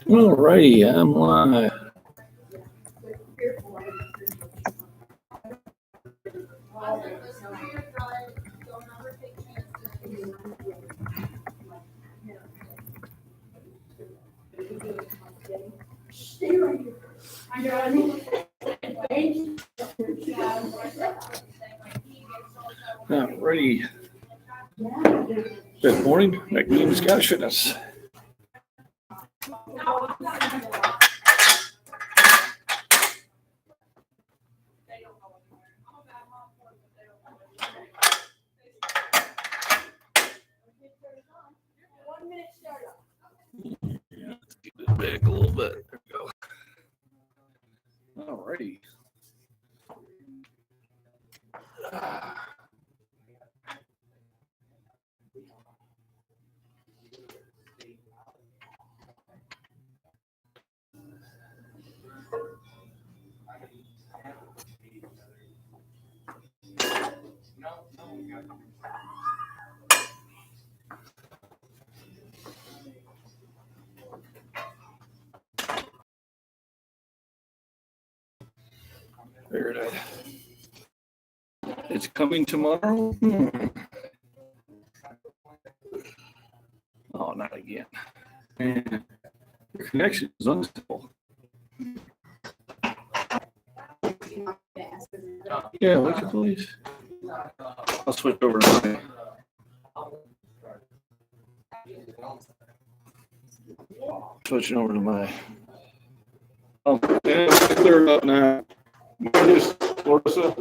All righty, I'm live. All righty. Good morning, MacBean Scottish Fitness. Let's keep it back a little bit. There we go. All righty. Figured it. It's coming tomorrow. Oh, not again. Man, your connection is unstable. Yeah, would you please? I'll switch over to my. Switching over to my. Oh, yeah, clear it up now. Marcus, Larissa,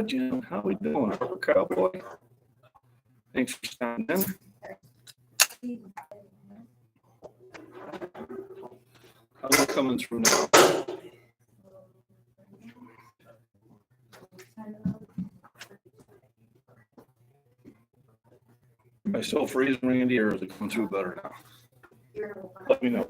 Jim, how we doing? Harper Cowboy. Thanks for stopping in. How's it coming through now? Am I still freezing, Randy, or is it coming through better now? Let me know.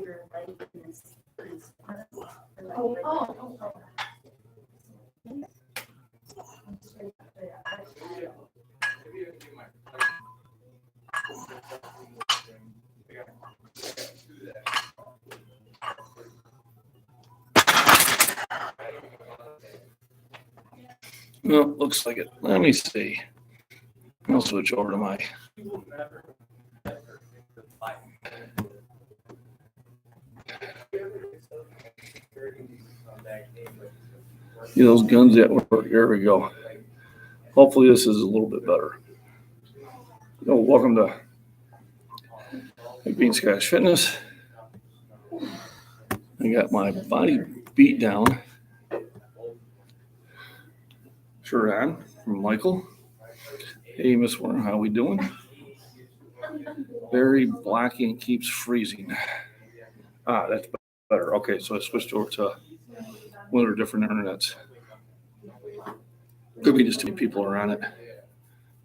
No, looks like it. Let me see. I'll switch over to my. See those guns at work. Here we go. Hopefully this is a little bit better. Welcome to MacBean Scottish Fitness. I got my body beat down shirt on from Michael. Hey, Miss Warren, how we doing? Very black and keeps freezing. That's better. Okay, so I switched over to one of the different internets. Could be just too many people are on it,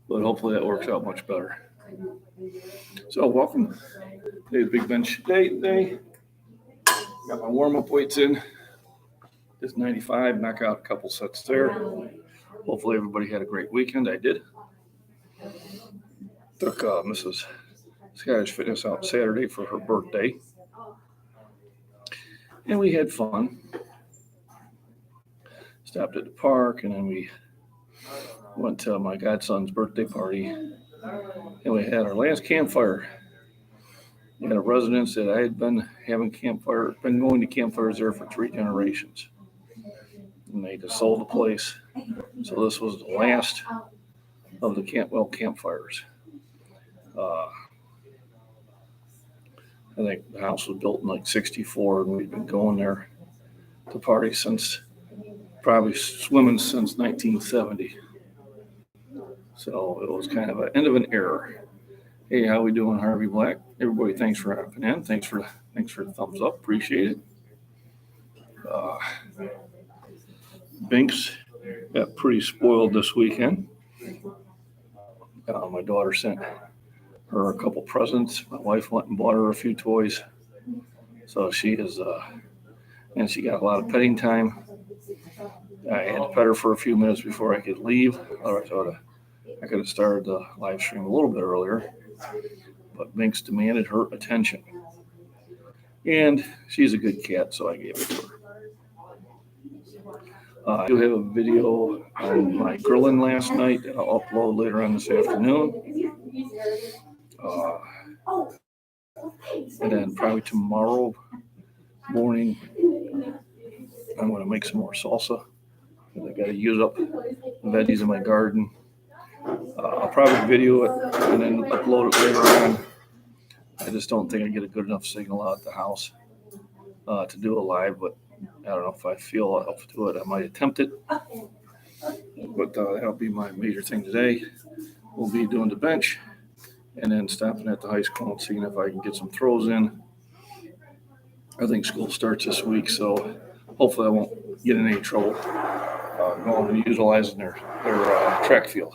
but hopefully that works out much better. So welcome. Today's big bench day. Got my warm-up weights in. It's 95, knock out a couple sets there. Hopefully everybody had a great weekend. I did. Took Mrs. Scottish Fitness out Saturday for her birthday. And we had fun. Stopped at the park, and then we went to my godson's birthday party. And we had our last campfire. We had a residence that I had been going to campfires there for 3 generations. And they just sold the place. So this was the last of the campfires. I think the house was built in like 64, and we've been going there to party probably swimming since 1970. So it was kind of an end of an era. Hey, how we doing, Harvey Black? Everybody, thanks for hopping in. Thanks for the thumbs up. Appreciate it. Binks got pretty spoiled this weekend. My daughter sent her a couple presents. My wife went and bought her a few toys. So she is, and she got a lot of petting time. I had to pet her for a few minutes before I could leave. Otherwise, I could have started the live stream a little bit earlier. But Binks demanded her attention. And she's a good cat, so I gave it to her. I do have a video on my grilling last night that I'll upload later on this afternoon. And then probably tomorrow morning, I'm going to make some more salsa. I got to use up the veggies in my garden. I'll probably video it and then upload it later on. I just don't think I get a good enough signal out at the house to do a live, but I don't know if I feel up to it. I might attempt it, but that'll be my major thing today. We'll be doing the bench and then stopping at the high school and seeing if I can get some throws in. I think school starts this week, so hopefully I won't get in any trouble going and utilizing their track field.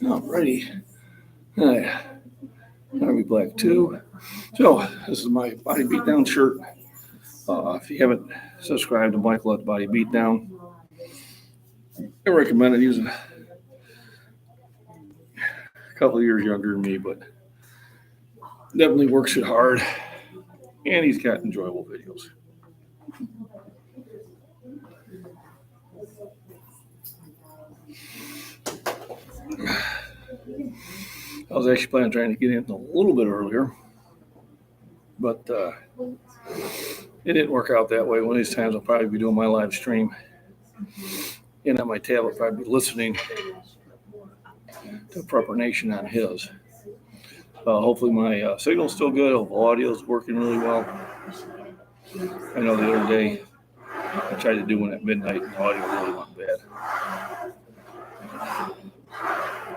Alrighty. Harvey Black 2. So this is my Body Beatdown shirt. If you haven't subscribed to Michael at Body Beatdown, I recommend it. He's a couple of years younger than me, but definitely works it hard, and he's got enjoyable videos. I was actually planning on trying to get in a little bit earlier, but it didn't work out that way. One of these times I'll probably be doing my live stream, and on my tablet probably be listening to Prepper Nation on his. Hopefully my signal's still good. Audio's working really well. I know the other day I tried to do one at midnight and the audio really went bad.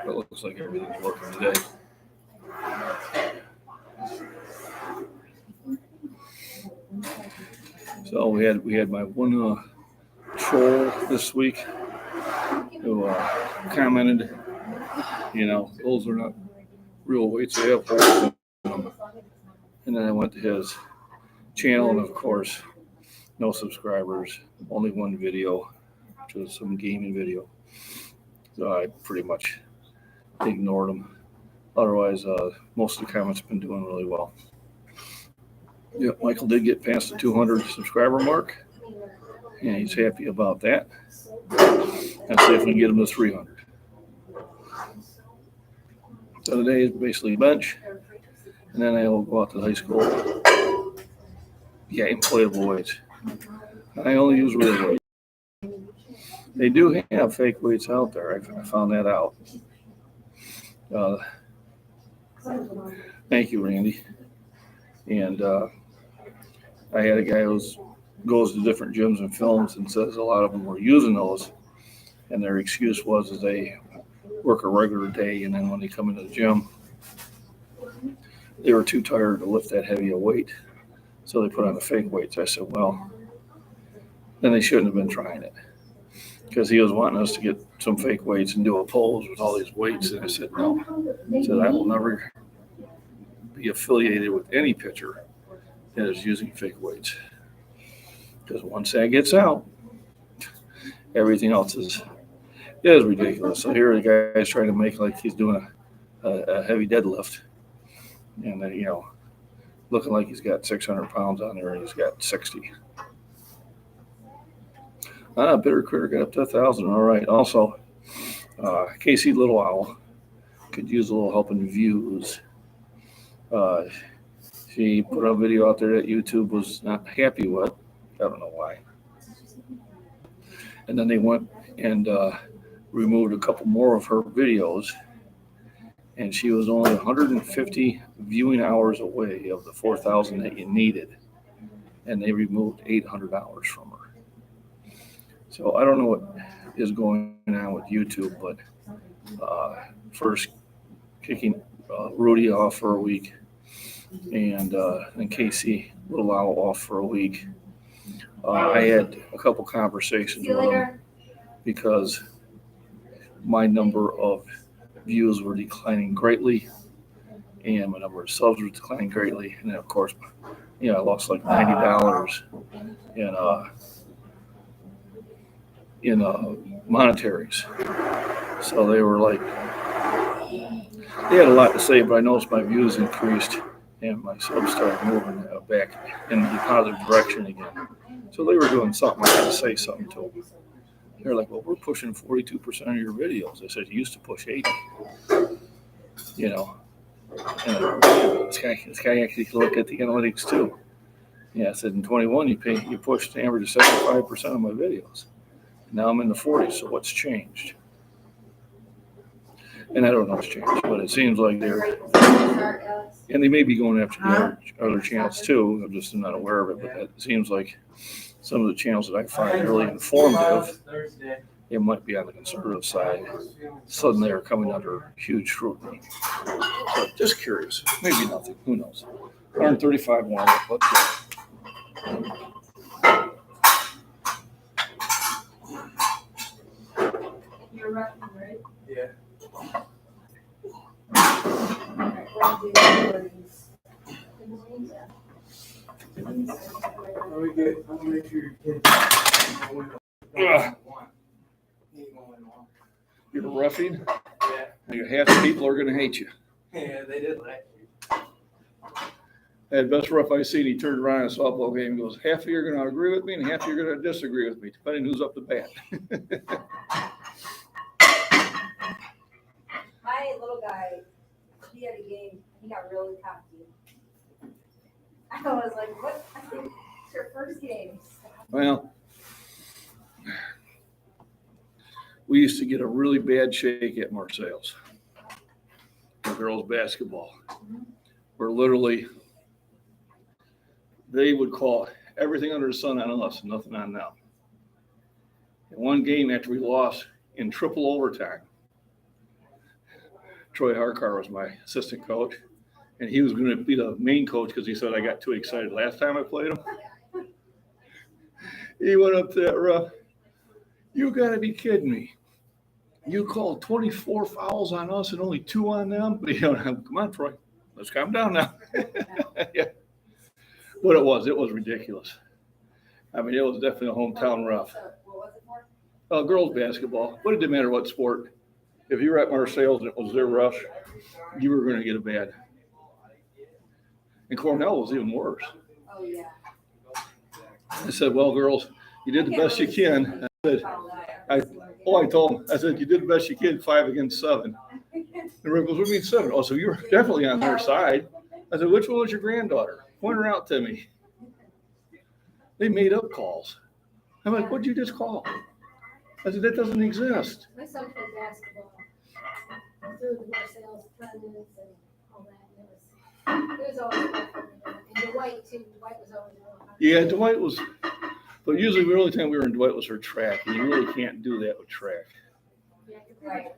But it looks like everything's working today. So we had my one troll this week who commented, those are not real weights, they have holes in them. And then I went to his channel, and of course, no subscribers, only one video, which was some gaming video. So I pretty much ignored him. Otherwise, most of the comments have been doing really well. Yep, Michael did get past the 200 subscriber mark, and he's happy about that. Let's see if we can get him to 300. So today is basically bench, and then I will go out to the high school. Yeah, inflatable weights. I only use real weights. They do have fake weights out there. I found that out. Thank you, Randy. And I had a guy who goes to different gyms and films and says a lot of them were using those, and their excuse was is they work a regular day, and then when they come into the gym, they were too tired to lift that heavy a weight, so they put on the fake weights. I said, well, then they shouldn't have been trying it, because he was wanting us to get some fake weights and do a pose with all these weights, and I said, no. I said, I will never be affiliated with any pitcher that is using fake weights, because once that gets out, everything else is ridiculous. So here the guy's trying to make like he's doing a heavy deadlift, and then, looking like he's got 600 pounds on there, and he's got 60. Bitter Critter got up to 1,000. All right. Also, Casey Little Owl could use a little help in views. She put a video out there that YouTube was not happy with. I don't know why. And then they went and removed a couple more of her videos, and she was only 150 viewing hours away of the 4,000 that you needed, and they removed 800 hours from her. So I don't know what is going on with YouTube, but first kicking Rudy off for a week, and then Casey Little Owl off for a week. I had a couple conversations with them because my number of views were declining greatly, and my number of subs were declining greatly, and then of course, I lost like $90 in monetaries. So they were like, they had a lot to say, but I noticed my views increased and my subs started moving back in the positive direction again. So they were doing something. I had to say something to them. They're like, well, we're pushing 42% of your videos. I said, you used to push 80. And this guy actually looked at the analytics too. Yeah, I said in 21 you pushed an average of 75% of my videos. Now I'm in the 40s, so what's changed? And I don't know what's changed, but it seems like and they may be going after the other channels too. I'm just not aware of it, but it seems like some of the channels that I find really informative, it might be on the conservative side. Suddenly they're coming under huge scrutiny. So just curious. Maybe nothing. Who knows? 135 more. Let's go. You're roughing, right? Yeah. I'm gonna make sure your kids. You're roughing? Yeah. Half the people are going to hate you. Yeah, they did last year. At best rough I seen, he turned around in a softball game and goes, half of you are going to agree with me and half of you are going to disagree with me, depending who's up to bat. My little guy, he had a game, he got really cocky. I was like, what? I think it's your first game. Well, we used to get a really bad shake at Marseilles, girls basketball, where literally they would call everything under the sun on us and nothing on them. In one game after we lost in triple overtime, Troy Harkar was my assistant coach, and he was going to be the main coach because he said I got too excited last time I played him. He went up to that ref. You got to be kidding me. You called 24 fouls on us and only 2 on them? Come on, Troy. Let's calm down now. Yeah. But it was ridiculous. I mean, it was definitely a hometown ref. What was it for? Girls basketball. What did it matter what sport? If you were at Marseilles and it was their rush, you were going to get a bad. And Cornell was even worse. Oh, yeah. I said, well, girls, you did the best you can. I told them, I said, you did the best you can, 5 against 7. And Rick goes, what do you mean 7? Oh, so you were definitely on their side. I said, which one was your granddaughter? Point her out to me. They made up calls. I'm like, what'd you just call? I said, that doesn't exist. My son played basketball through the Marseilles tournaments and all that. It was always fun for me. And Dwight, too. Dwight was always really hard. Yeah, Dwight was, but usually the only time we were in Dwight was for track, and you really can't do that with track. Yeah, right.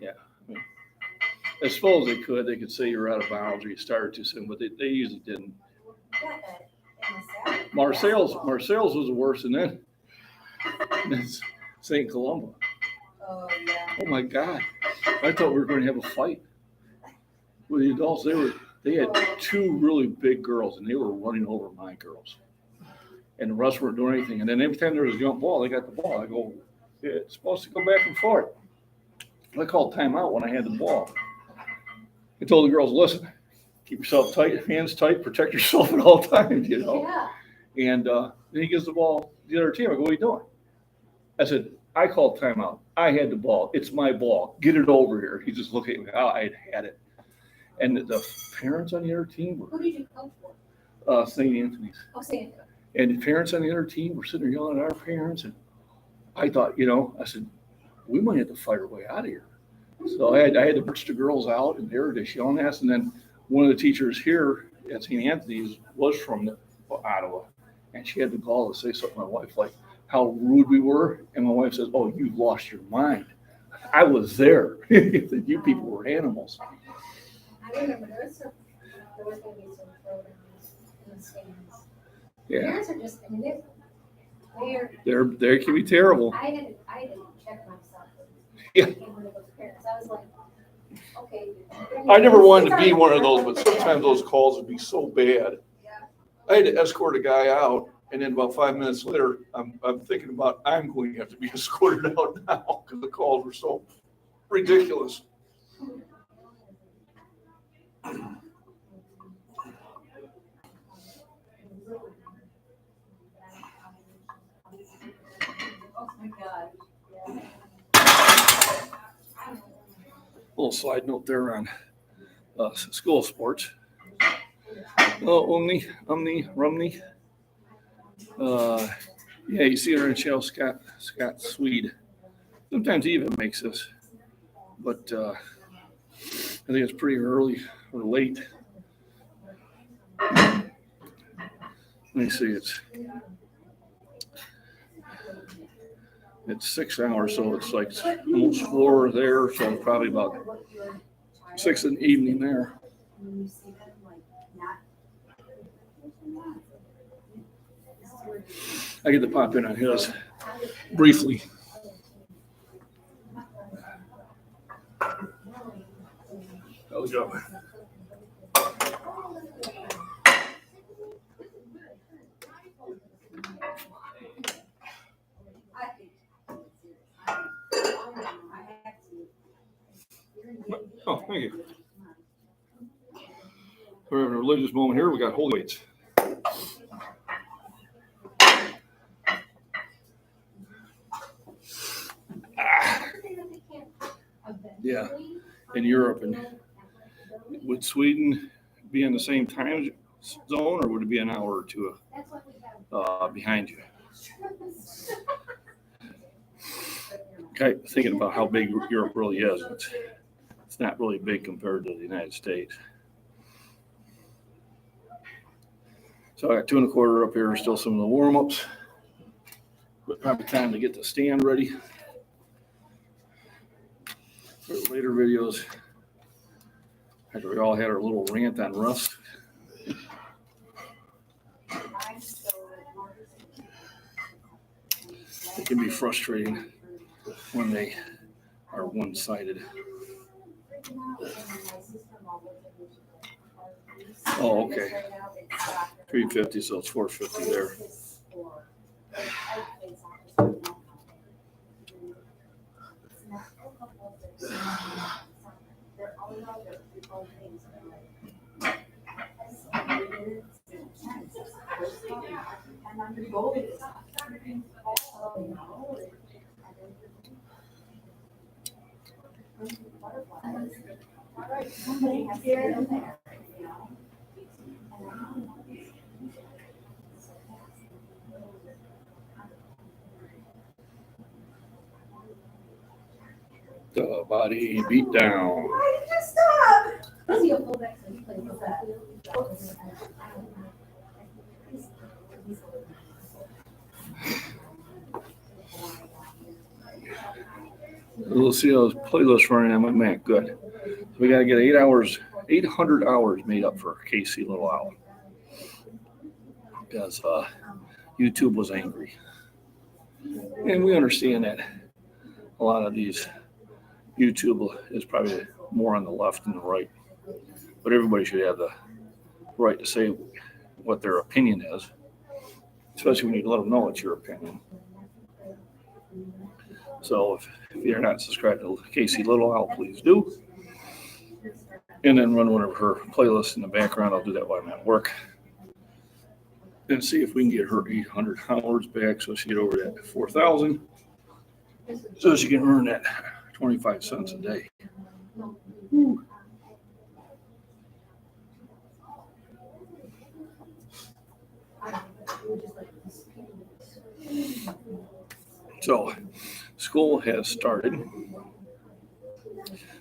Yeah. I mean, I suppose they could say you're out of bounds or you started too soon, but they usually didn't. Marseilles was worse than that. That's St. Columba. Oh, yeah. Oh my God. I thought we were going to have a fight with the adults. They had 2 really big girls and they were running over my girls. And the rest weren't doing anything. And then every time there was a jump ball, they got the ball. I go, yeah, it's supposed to go back and forth. I called timeout when I had the ball. I told the girls, listen, keep yourself tight, hands tight, protect yourself at all times, Yeah. And then he gives the ball to the other team. I go, what are you doing? I said, I called timeout. I had the ball. It's my ball. Get it over here. He just looked at me. Oh, I had it. And the parents on the other team Who were did you coach for? St. Anthony's. Oh, Santa. And the parents on the other team were sitting there yelling at our parents. And I thought, I said, we might have to fight our way out of here. So I had to push the girls out, and they were just yelling at us. And then one of the teachers here at St. Anthony's was from Ottawa. And she had the gall to say something to my wife, like how rude we were. And my wife says, oh, you've lost your mind. I was there. You people were animals. I remember there was going to be some throwdowns in the stands. Yeah. Parents are just, I mean, They can be terrible. I had to check myself. Yeah. When it was parents, I was like, okay. I never wanted to be one of those, but sometimes those calls would be so bad. I had to escort a guy out, and then about 5 minutes later, I'm thinking about I'm going to have to be escorted out now because the calls were so ridiculous. Oh my God. Little side note there on school sports. Omni, Rumney. Yeah, you see her in Shell Scott Swede. Sometimes he even makes this, but I think it's pretty early or late. Let me see, it's 6 hours, so it's like almost 4 there, so it's probably about 6 in the evening there. I get to pop in on his briefly. How's it going? Oh, thank you. We're having a religious moment here. We got holy weights. Yeah, in Europe. And would Sweden be in the same time zone, or would it be an hour or two behind you? Okay, thinking about how big Europe really is. It's not really big compared to the United States. So I got 2 1/4 up here, still some of the warm-ups, but probably time to get the stand ready for later videos. After we all had our little rant on rust. It can be frustrating when they are one-sided. Oh, okay. 350, so it's 450 there. The body beat down. Why did you stop? Was he a fullback? So he played fullback. We'll see how this playlist running on my Mac. Good. So we got to get 800 hours made up for Casey Little Owl. Because YouTube was angry. And we understand that a lot of these YouTube is probably more on the left than the right. But everybody should have the right to say what their opinion is, especially when you let them know it's your opinion. So if you're not subscribed to Casey Little Owl, please do. And then run one of her playlists in the background. I'll do that while I'm at work. And see if we can get her 800 hours back so she get over that 4,000. so she can earn that 25 cents a day. Whew. So school has started.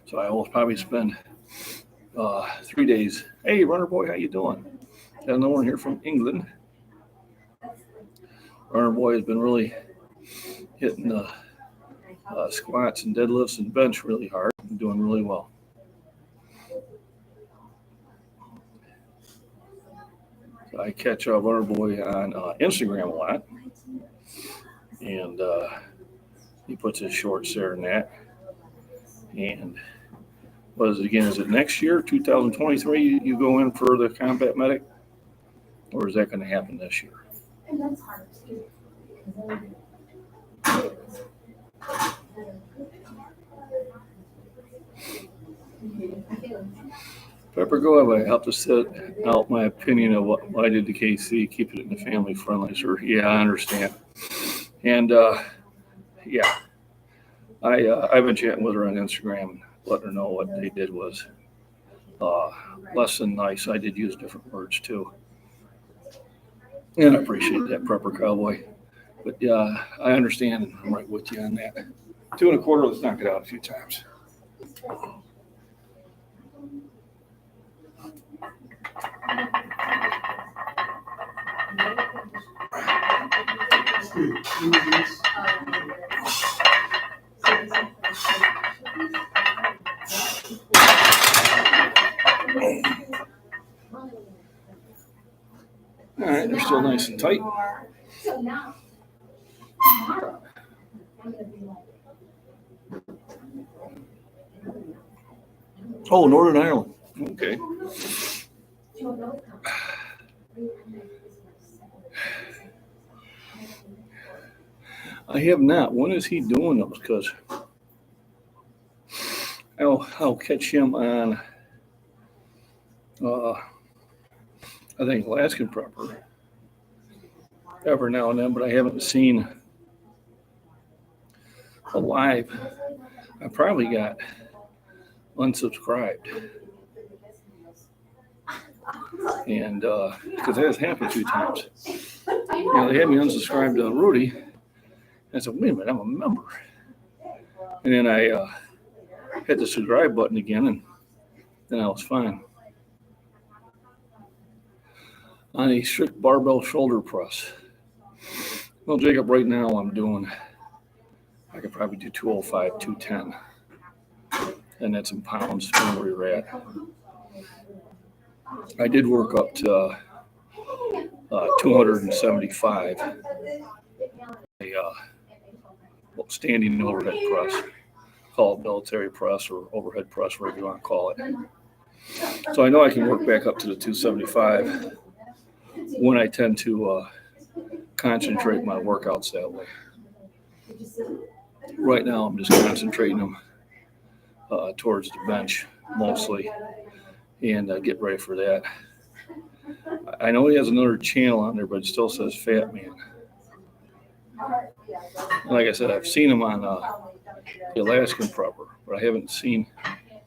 So I will probably spend 3 days. Hey, runner boy, how you doing? Got another one here from England. Runner boy has been really hitting the squats and deadlifts and bench really hard and doing really well. So I catch Runner boy on Instagram a lot, and he puts his shorts there and that. And what is it again? Is it next year, 2023, you go in for the combat medic? Or is that going to happen this year? Pepper, go ahead. I helped to set out my opinion of what I did to KC, keep it in the family friendly. Sure. Yeah, I understand. And yeah, I've been chatting with her on Instagram, letting her know what they did was less than nice. I did use different words too. And I appreciate that, Prepper Cowboy. But yeah, I understand, and I'm right with you on that. 2 1/4, let's knock it out a few times. All right, they're still nice and tight. So now, tomorrow, I'm gonna be like, Oh, Northern Ireland. Okay. I have not. When is he doing those? Because I'll catch him on, I think, Alaskan Prepper every now and then, but I haven't seen a live. I probably got unsubscribed. And because that has happened a few times. You know, they had me unsubscribed to Rudy. I said, wait a minute, I'm a member. And then I hit the subscribe button again, and then I was fine. On a strict barbell shoulder press. Well, Jacob, right now I could probably do 205, 210. And that's in pounds, depending where you're at. I did work up to 275. A standing overhead press. Call it military press or overhead press, whatever you want to call it. So I know I can work back up to the 275 when I tend to concentrate my workouts that way. Right now, I'm just concentrating them towards the bench mostly and get ready for that. I know he has another channel on there, but it still says Fat Man. Like I said, I've seen him on the Alaskan Prepper, but I haven't seen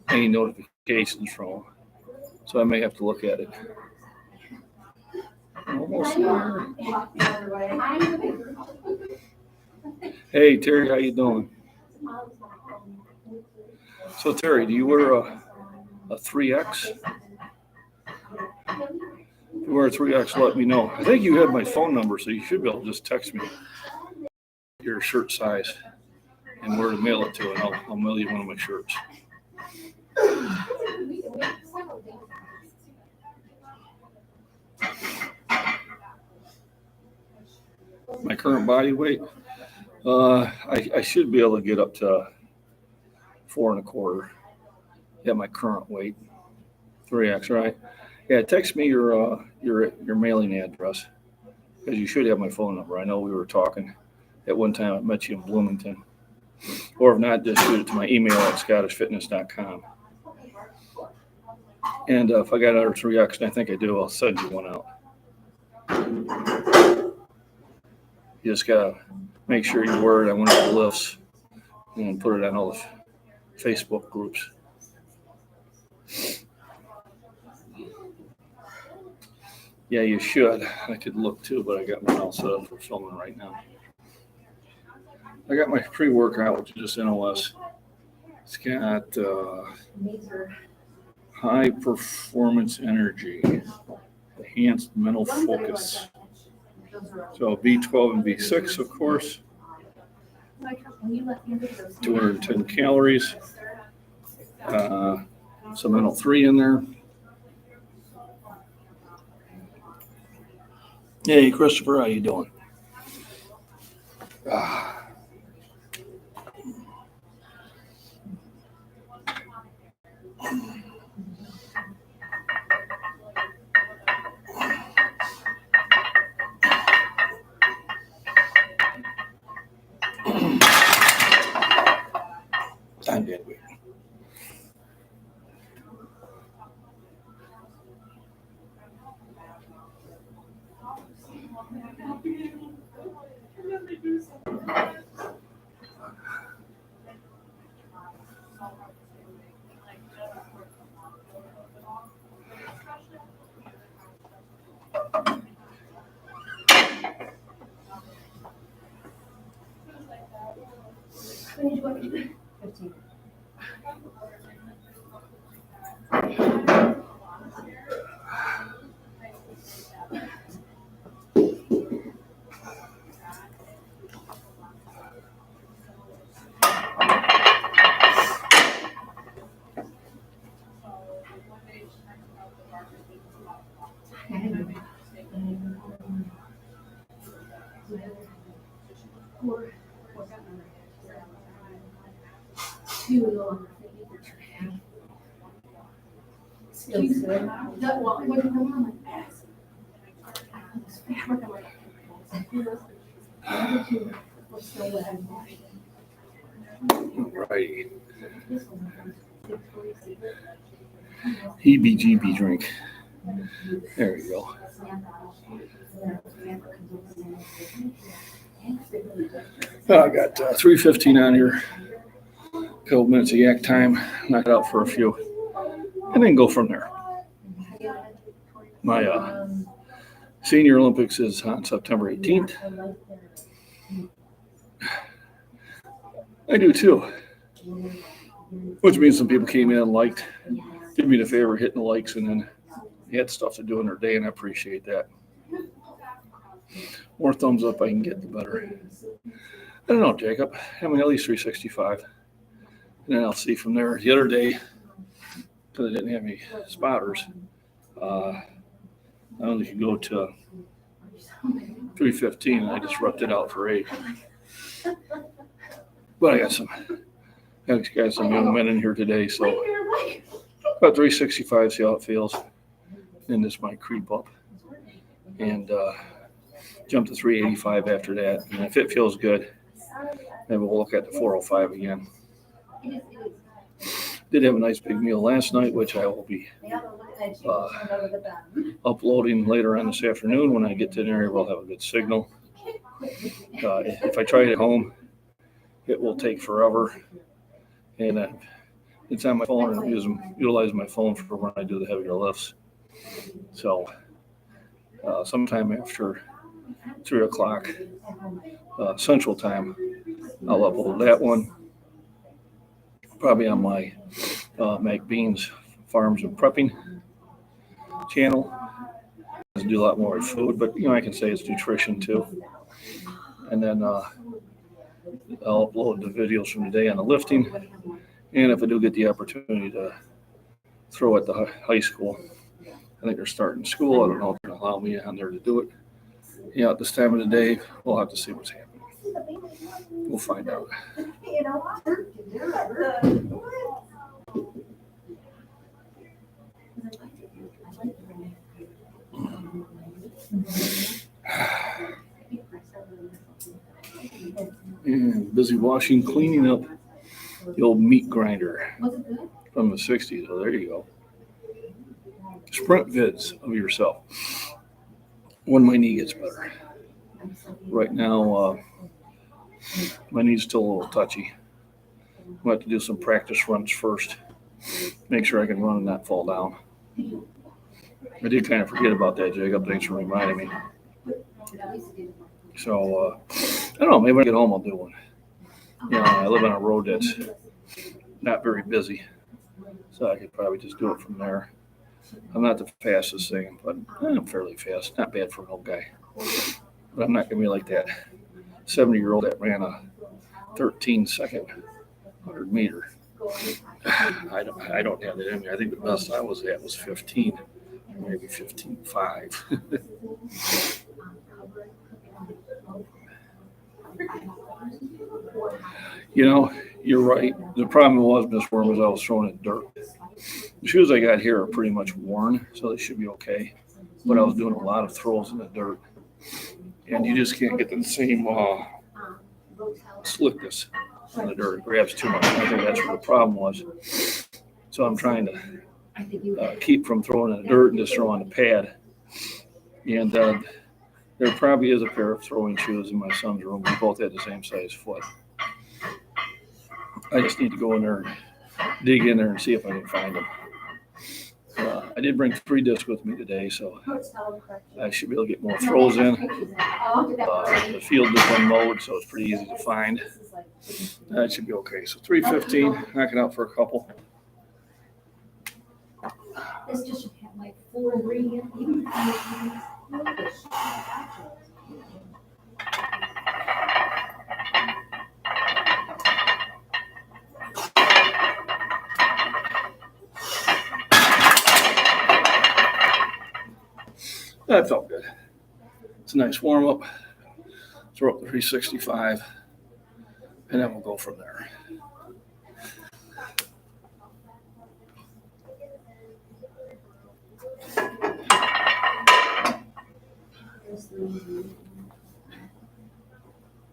any notifications from him. So I may have to look at it. Almost there. Hey, Terry, how you doing? So, Terry, do you wear a 3X? If you wear a 3X, let me know. I think you have my phone number, so you should be able to just text me your shirt size and where to mail it to, and I'll mail you one of my shirts. My current body weight, I should be able to get up to 4 1/4. Yeah, my current weight, 3X, right? Yeah, text me your mailing address because you should have my phone number. I know we were talking at one time. I met you in Bloomington, or if not, just shoot it to my email at scottishfitness.com. And if I got another 3X, and I think I do, I'll send you one out. You just gotta make sure you wear it on one of the lifts and put it on all the Facebook groups. Yeah, you should. I could look too, but I got mine all set up for filming right now. I got my pre-workout, which is just NOS. It's got high performance energy, enhanced mental focus. So B12 and B6, of course. 210 calories. Some NO3 in there. Hey, Christopher, how you doing? I'm dead weight. Right. EBGB drink. There you go. I got 3:15 on here. A couple minutes of yak time. Knock it out for a few. And then go from there. My Senior Olympics is on September 18th. I do too. Which means some people came in and liked. Did me the favor hitting the likes, and then they had stuff to do in their day, and I appreciate that. More thumbs up I can get, the better. I don't know, Jacob. I mean, at least 365. And then I'll see from there. The other day, because I didn't have any spotters, I only could go to 315, and I just roughed it out for 8. But I got some young men in here today, so about 365, see how it feels. And this might creep up. And jump to 385 after that. And if it feels good, maybe we'll look at the 405 again. Did have a nice big meal last night, which I will be uploading later on this afternoon. When I get to an area where I'll have a good signal. If I try it at home, it will take forever. And it's on my phone, and utilize my phone for when I do the heavier lifts. So sometime after 3 o'clock Central Time, I'll upload that one. Probably on my MacBean's Farms and Prepping channel. I do a lot more with food, but I can say it's nutrition too. And then I'll upload the videos from today on the lifting. And if I do get the opportunity to throw at the high school, I think they're starting school. I don't know if they're going to allow me on there to do it. At this time of the day, we'll have to see what's happening. We'll find out. And busy washing, cleaning up the old meat grinder from the 60s. Oh, there you go. Sprint vids of yourself when my knee gets better. Right now, my knee's still a little touchy. We'll have to do some practice runs first. Make sure I can run and not fall down. I did kind of forget about that, Jacob. Thanks for reminding me. So, I don't know. Maybe when I get home, I'll do one. You know, I live on a road that's not very busy, so I could probably just do it from there. I'm not the fastest thing, but I'm fairly fast. Not bad for an old guy. But I'm not going to be like that 70-year-old that ran a 13-second 100-meter. I don't have that in me. I think the best I was at was 15, maybe 15.5. You know, you're right. The problem was, Miss Worm, is I was throwing in dirt. The shoes I got here are pretty much worn, so they should be okay. But I was doing a lot of throws in the dirt, and you just can't get the same slickness in the dirt. It grabs too much. I think that's what the problem was. So I'm trying to keep from throwing in the dirt and just throw on the pad. And there probably is a pair of throwing shoes in my son's room. We both had the same size foot. I just need to go in there and dig in there and see if I can find them. I did bring 3 discs with me today, so I should be able to get more throws in. The field has been mowed, so it's pretty easy to find. That should be okay. So 315, knock it out for a couple. This just should have like 4 ingredients. That felt good. It's a nice warm up. Throw up the 365, and then we'll go from there.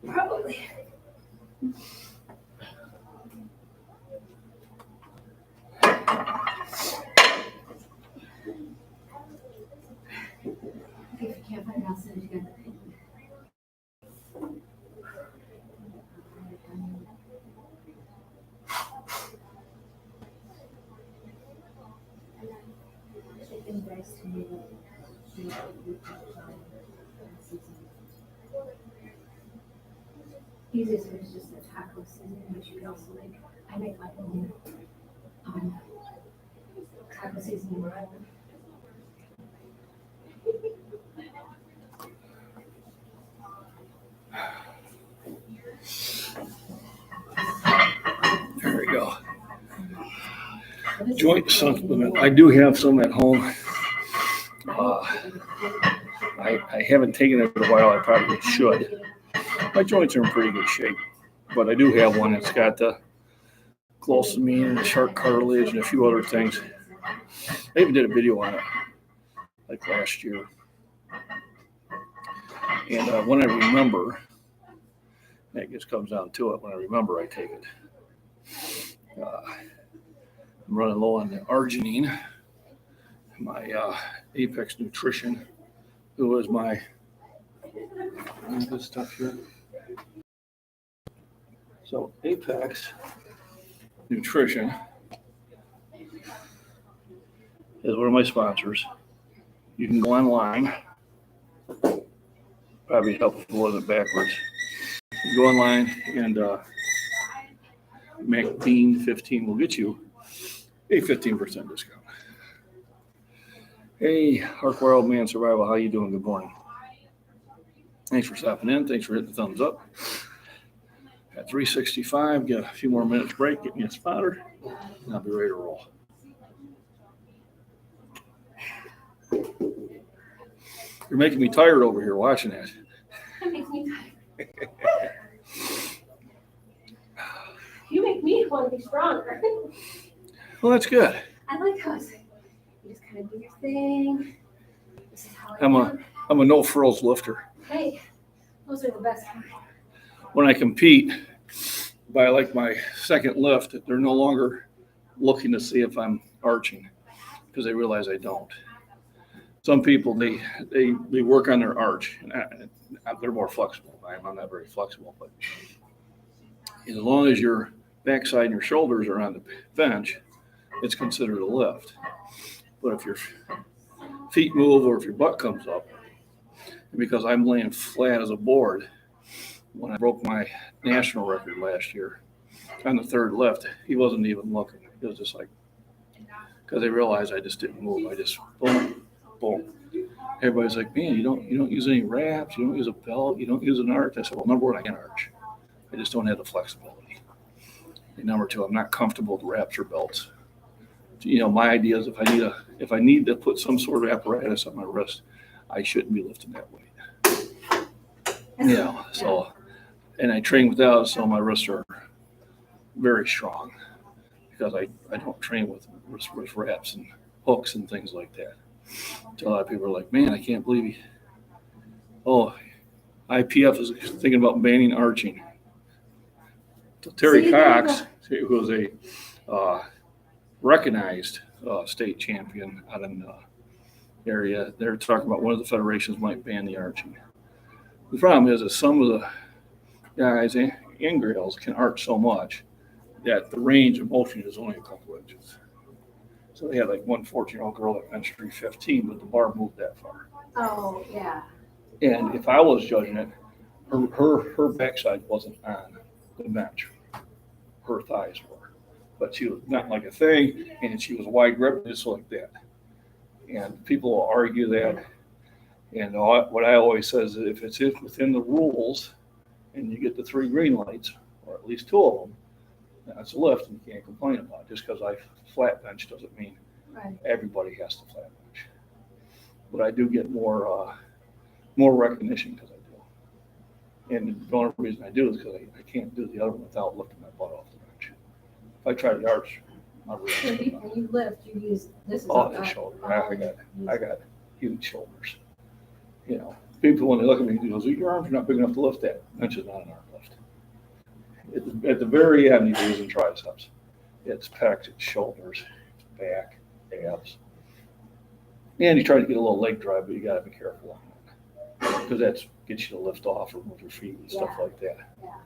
Probably. If you can't find it, I'll send it together. Easiest is just a taco seasoning, which you can also make. I make my own taco seasoning. There we go. Joint supplement. I do have some at home. I haven't taken it in a while. I probably should. My joints are in pretty good shape, but I do have one that's got the glycine and shark cartilage and a few other things. I even did a video on it like last year. And when I remember, it just comes down to it. When I remember, I take it. I'm running low on the arginine. My Apex Nutrition, who is my good stuff here. So Apex Nutrition is one of my sponsors. You can go online. Probably help if it wasn't backwards. You go online and MacBean 15 will get you a 15% discount. Hey, Hardcore Old Man Survival, how you doing? Good morning. Thanks for stopping in. Thanks for hitting the thumbs up. At 365, get a few more minutes break, get me a spotter, and I'll be ready to roll. You're making me tired over here watching that. That makes me tired. You make me want to be stronger. Well, that's good. I like how you just kind of do your thing. This is how I'm a no frills lifter. Hey, those are the best kind. When I compete, by like my second lift, they're no longer looking to see if I'm arching because they realize I don't. Some people, they work on their arch. They're more flexible. I'm not very flexible, but as long as you're backside and your shoulders are on the bench, it's considered a lift. But if your feet move or if your butt comes up, because I'm laying flat as a board, when I broke my national record last year on the third lift, he wasn't even looking. He was just like, because they realized I just didn't move. I just boom, boom. Everybody's like, man, you don't use any wraps, you don't use a belt, you don't use an arch. I said, well, number one, I can arch. I just don't have the flexibility. And number two, I'm not comfortable with wraps or belts. My idea is if I need to put some sort of apparatus on my wrist, I shouldn't be lifting that weight. So, and I train without, so my wrists are very strong because I don't train with wraps and hooks and things like that. So a lot of people are like, man, I can't believe IPF is thinking about banning arching. So Terry Cox, who was a recognized state champion out in the area, they're talking about one of the federations might ban the arching. The problem is that some of the guys and girls can arch so much that the range of motion is only a couple inches. So they had like one 14-year-old girl that benched 315, but the bar moved that far. Oh, yeah. And if I was judging it, her backside wasn't on the bench. Her thighs were. But she was not like a thing, and she was wide grip, just like that. And people will argue that. And what I always say is that if it's within the rules and you get the 3 green lights, or at least 2 of them, that's a lift and you can't complain about it. Just because I flat bench doesn't mean everybody has to flat bench. But I do get more recognition because I do. And the only reason I do is because I can't do the other one without lifting my butt off the bench. If I try to arch, my wrist. So when you lift, you use this. The shoulder. I got huge shoulders. People when they look at me, goes, your arms are not big enough to lift that. Bench is not an arm lift. At the very end, you're using triceps. It's pecs, it's shoulders, it's back, abs. And you try to get a little leg drive, but you got to be careful on that because that gets you to lift off or move your feet and stuff like that. Yeah.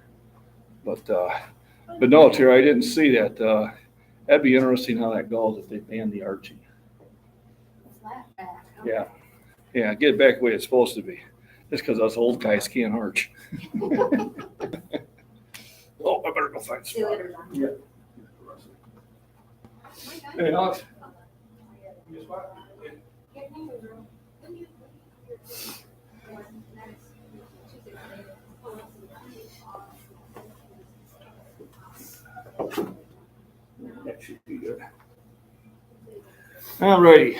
But no, Terry, I didn't see that. That'd be interesting how that goes if they ban the arching. Flat back. Yeah. Yeah, get it back the way it's supposed to be. Just because us old guys can't arch. Oh, I better go find See you some. later, John. Yeah. Hey, Alex. That should be good. All righty.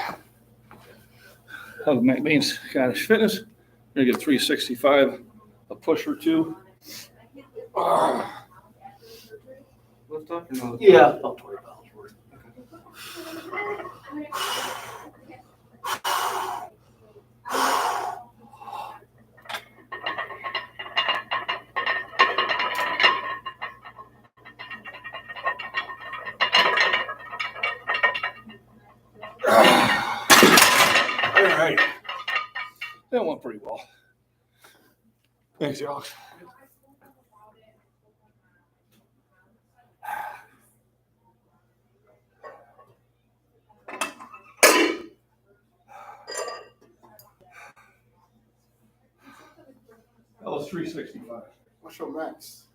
How's MacBean's Scottish Fitness? Gonna get 365, a push or two. Lift up or no? Yeah, about 20 pounds worth. All right. That went pretty well. Thanks, Alex. That was 365. What's your max?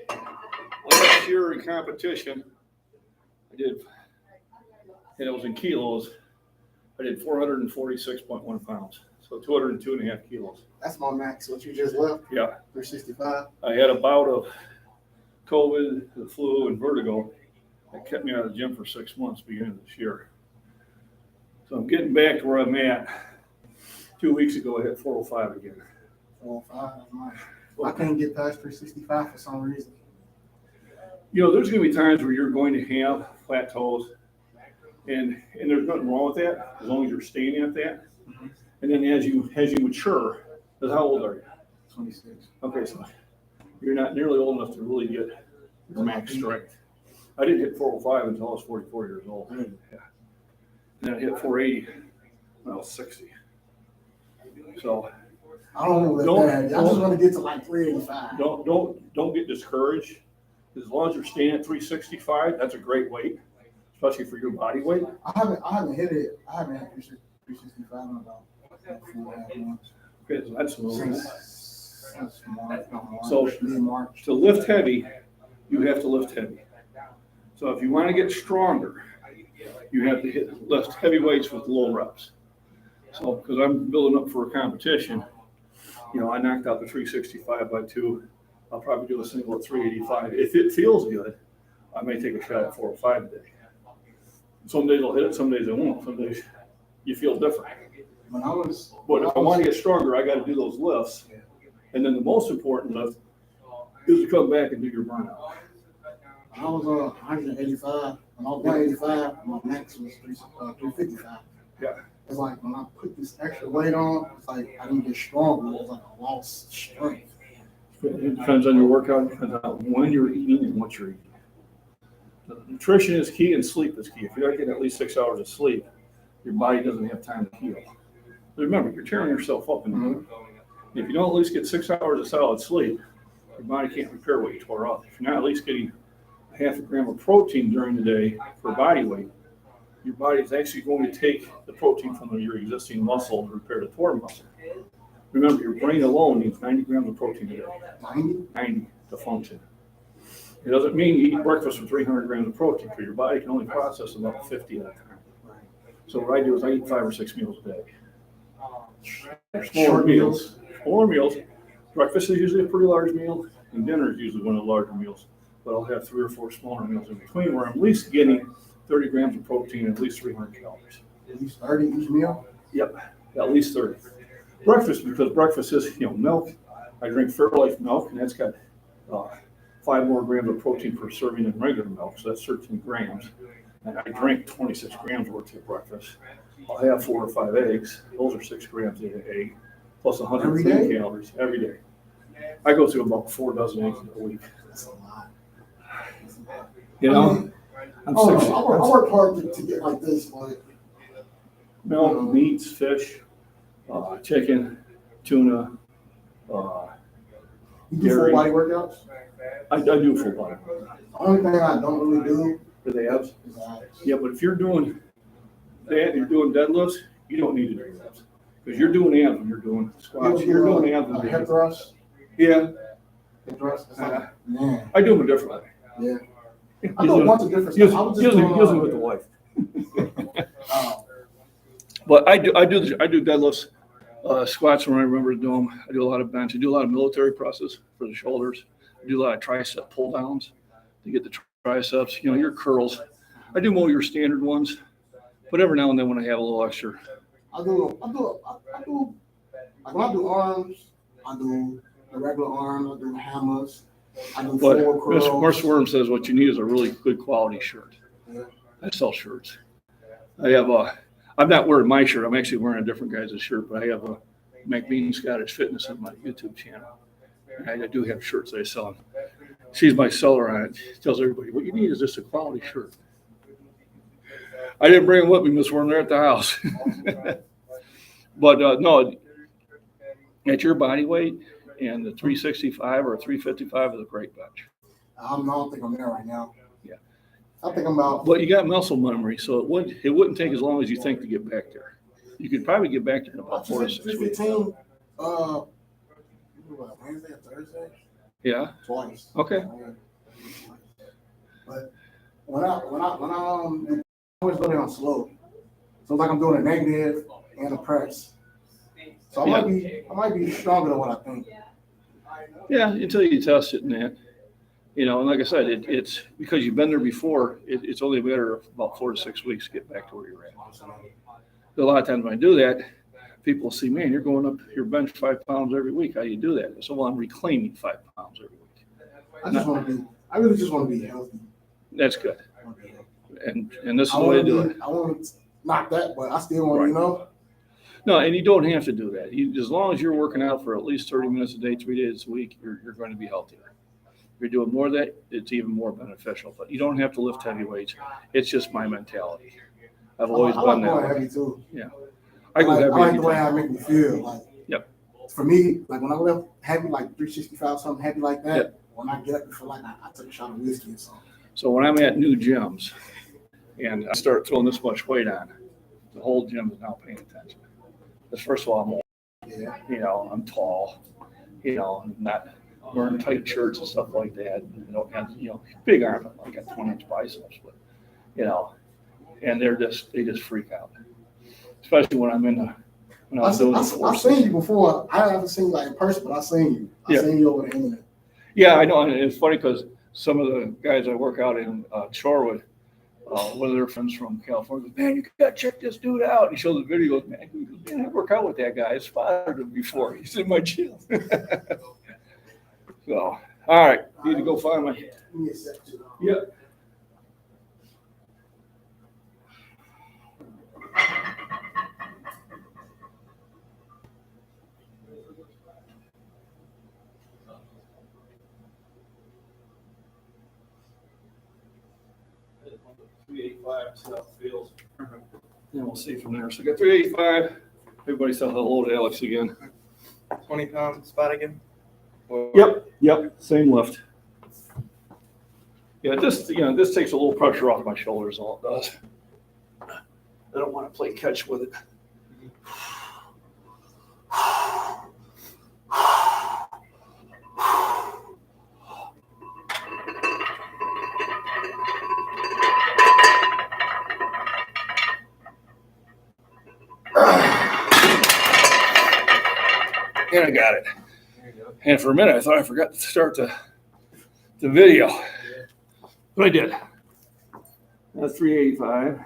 Last year in competition, I did, and it was in kilos, I did 446.1 pounds. So 202.5 kilos. That's my max. What you just left? Yeah. 365. I had a bout of COVID, the flu, and vertigo that kept me out of the gym for 6 months beginning of this year. So I'm getting back to where I'm at. 2 weeks ago, I hit 405 again. 405. I couldn't get past 365 for some reason. There's going to be times where you're going to have flat toes, and there's nothing wrong with that as long as you're staying at that. Mm-hmm. And then as you mature, because how old are you? 26. Okay, so you're not nearly old enough to really get your max strength. I didn't hit 405 until I was 44 years old. Yeah. And then I hit 480 when I was 60. So I don't want to let that. I just want to get to like 385. don't get discouraged As long as you're staying at 365, that's a great weight, especially for your body weight. I haven't hit 365 in about 4.5 months. Okay, so that's moving. Since March, So mid-March. to lift heavy, you have to lift heavy. So if you want to get stronger, you have to lift heavy weights with low reps. So, because I'm building up for a competition, I knocked out the 365 by 2. I'll probably do a single at 385. If it feels good, I may take a shot at 4 or 5 a day. Some days I'll hit it, some days I won't. Some days you feel different. But if I want to get stronger, I got to do those lifts. And then the most important lift is to come back and do your burnout. I was 185. When I was 185, my max was 355. Yeah. It's like when I put this extra weight on, it's like I didn't get stronger. It was like I lost strength. It depends on your workout, it depends on when you're eating and what you're eating. Nutrition is key and sleep is key. If you're not getting at least 6 hours of sleep, your body doesn't have time to heal. But remember, you're tearing yourself up. And if you don't at least get 6 hours of solid sleep, your body can't repair what you tore up. If you're not at least getting a half a gram of protein during the day for body weight, your body is actually going to take the protein from your existing muscle to repair the torn muscle. Remember, your brain alone needs 90 grams of protein a day. 90 to function. It doesn't mean you eat breakfast with 300 grams of protein, because your body can only process about 50 at a time. So what I do is I eat 5 or 6 meals a day. Smaller meals. Breakfast is usually a pretty large meal, and dinner is usually one of the larger meals. But I'll have 3 or 4 smaller meals in between, where I'm at least getting 30 grams of protein and at least 300 calories. At least 30 each meal? Yep, at least 30. Breakfast, because breakfast is, milk. I drink Fairlife milk, and that's got 5 more grams of protein per serving than regular milk, so that's 13 grams. And I drink 26 grams worth of breakfast. I'll have 4 or 5 eggs. Those are 6 grams in an egg, plus 130 calories every day. I go through about 4 dozen eggs a week. That's a lot. I'm I work hard to get like this, but milk, meats, fish, chicken, tuna, you do dairy. full body workouts? I do full body. The only thing I don't really do For the abs? is abs. Yeah, but if you're doing that, you're doing deadlifts, you don't need to do abs. Because you're doing abs when you're doing squats. You're doing abs when hip you're thrust. Yeah, Hip thrust. It's like, man. I do them a different way. Yeah. I do a bunch of different stuff. I was just Usually doing, with the wife. But I do deadlifts, squats when I remember to do them. I do a lot of bench. I do a lot of military presses for the shoulders. I do a lot of tricep pull downs to get the triceps. Your curls. I do more of your standard ones, but every now and then when I have a little extra. I do like when I do arms, I do the regular arms, I do hammers, I do But forward curls. Mark Worm says what you need is a really good quality shirt. Yeah. I sell shirts. I'm not wearing my shirt. I'm actually wearing a different guy's shirt, but I have a MacBean Scottish Fitness on my YouTube channel. And I do have shirts that I sell. She's my seller on it. She tells everybody, what you need is just a quality shirt. I didn't bring them with me, Miss Worm. They're at the house. But no, at your body weight and the 365 or 355 is a great bench. I don't think I'm there right now. Yeah. I think I'm about. But you got muscle memory, so it wouldn't take as long as you think to get back there. You could probably get back there in about 4 to 6 weeks. 15, Wednesday or Thursday? Yeah. Twice. Okay. But when I always go down slow. So it's like I'm doing a negative and a press. So I might be stronger than what I think. Yeah, until you test it and that. And like I said, it's because you've been there before, it's only a matter of about 4 to 6 weeks to get back to where you're at. A lot of times when I do that, people will see, man, you're going up your bench 5 pounds every week. How do you do that? So I'm reclaiming 5 pounds every week. I really just want to be healthy. That's good. And this is the way to do it. I want to knock that, but I still want to, No, and you don't have to do that. As long as you're working out for at least 30 minutes a day, 3 days a week, you're going to be healthier. If you're doing more of that, it's even more beneficial. But you don't have to lift heavy weights. It's just my mentality. I've always been that way. Heavy too. Yeah. I go heavy. I like the way I make me feel. Like, yep. For me, like when I lift heavy, like 365, something heavy like that, when I get up and feel like I took a shot of whiskey or something. So when I'm at new gyms and I start throwing this much weight on, the whole gym is now paying attention. Because first of all, I'm old, Yeah. you know, I'm tall, you know, I'm not wearing tight shirts and stuff like that. You know, and, you know, big arms, I got 20-inch biceps, but you know, and they just freak out, especially when I'm when I'm doing the I've courses. seen you before. I haven't seen you like in person, but I've seen you. I've seen you over the internet. Yeah, I know, and it's funny because some of the guys I work out in Shorewood, one of their friends from California goes, man, you gotta check this dude out. And he shows the video, goes, man, I work out with that guy. I spotted him before. He's in my gym. So, all right, need to go find my. Give me a sec, too. Yep. See how it feels. Then we'll see from there. So I got 385. Everybody say hello to Alex again. 20-pound spot again? Or- Yep, same lift. Yeah, this takes a little pressure off my shoulders, all it does. I don't want to play catch with it. And I got it. There you go. And for a minute, I thought I forgot to start the video. But I did. That's 385.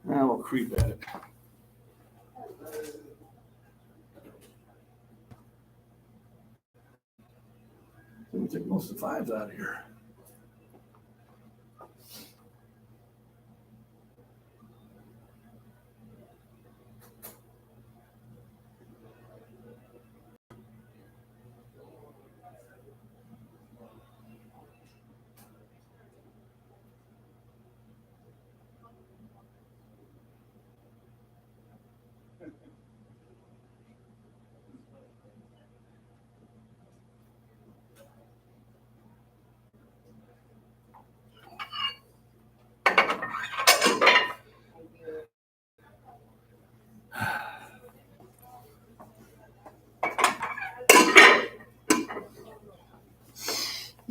Now we'll creep at it. Let me take most of the fives out of here.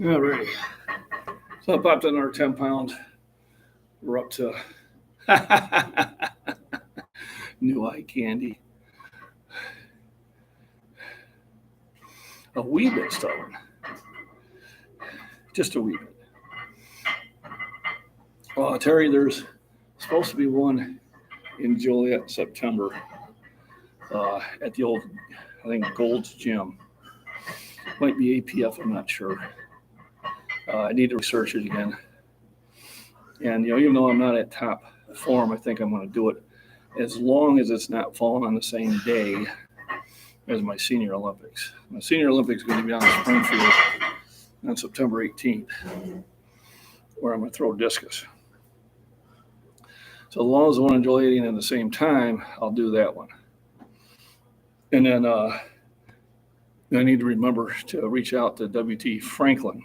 All right. So I popped another 10 pounds. We're up to new eye candy. A wee bit stubborn. Just a wee bit. Terry, there's supposed to be one in Joliet in September at the old, I think, Gold's Gym. Might be APF, I'm not sure. I need to research it again. And, even though I'm not at top form, I think I'm going to do it as long as it's not falling on the same day as my senior Olympics. My senior Olympics is going to be down in Springfield on September 18th, where I'm going to throw discus. So as long as the one in Joliet ain't at the same time, I'll do that one. And then I need to remember to reach out to WT Franklin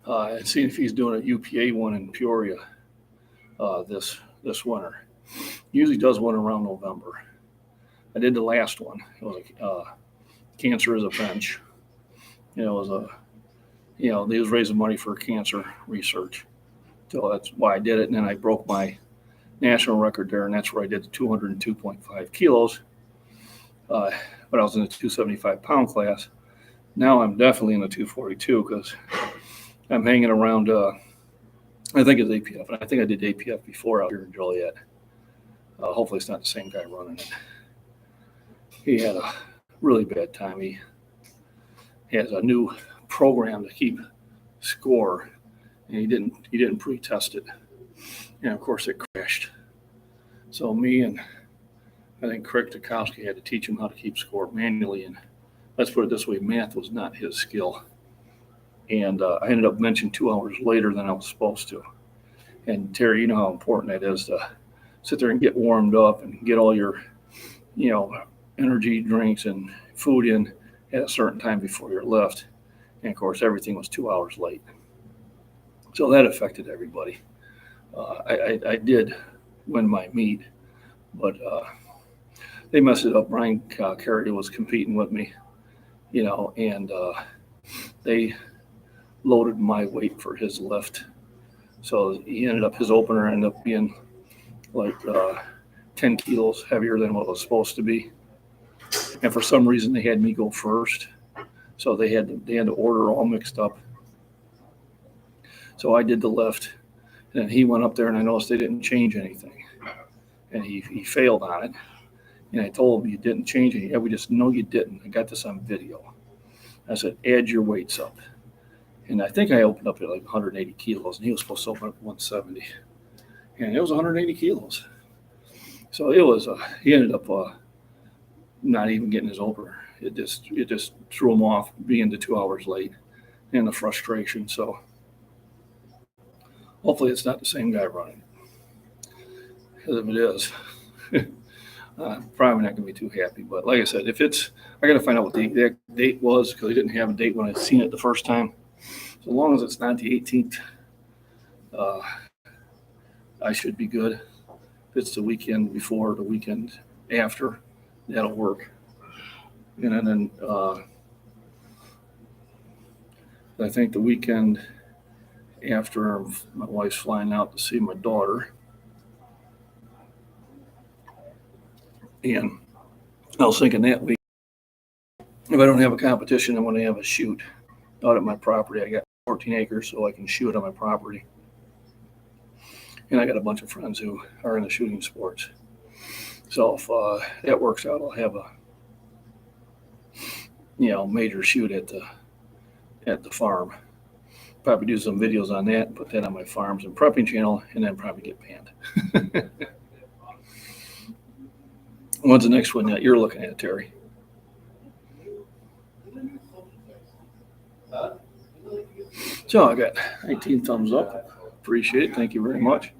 and see if he's doing a UPA one in Peoria this winter. He usually does one around November. I did the last one. It was cancer is a bench. It was they was raising money for cancer research. So that's why I did it. And then I broke my national record there, and that's where I did the 202.5 kilos. But I was in the 275 pound class. Now I'm definitely in the 242 because I'm hanging around, I think it's APF. And I think I did APF before out here in Joliet. Hopefully it's not the same guy running it. He had a really bad time. He has a new program to keep score, and he didn't pre-test it. And of course it crashed. So me and I think Craig Tukowski had to teach him how to keep score manually. And let's put it this way, math was not his skill. And I ended up mentioning 2 hours later than I was supposed to. And Terry, you know how important that is to sit there and get warmed up and get all your, energy drinks and food in at a certain time before your lift. And of course, everything was 2 hours late. So that affected everybody. I did win my meet, but they messed it up. Brian Carey was competing with me, and they loaded my weight for his lift. So his opener ended up being like 10 kilos heavier than what it was supposed to be. And for some reason, they had me go first. So they had to order all mixed up. So I did the lift, and then he went up there, and I noticed they didn't change anything. And he failed on it. And I told him, you didn't change it. Yeah, we just know you didn't. I got this on video. I said, add your weights up. And I think I opened up at like 180 kilos, and he was supposed to open up 170. And it was 180 kilos. So it was, he ended up not even getting his opener. It just threw him off being the 2 hours late and the frustration. So hopefully it's not the same guy running it. Because if it is, probably not going to be too happy. But like I said, I got to find out what the exact date was because he didn't have a date when I seen it the first time. So long as it's not the 18th, I should be good. If it's the weekend before, the weekend after, that'll work. And then I think the weekend after, my wife's flying out to see my daughter. And I was thinking that week, if I don't have a competition, I'm going to have a shoot out at my property. I got 14 acres, so I can shoot on my property. And I got a bunch of friends who are in the shooting sports. So if that works out, I'll have a major shoot at the farm. Probably do some videos on that, put that on my farms and prepping channel, and then probably get banned. When's the next one that you're looking at, Terry? So I got 19 thumbs up. Appreciate it. Thank you very much.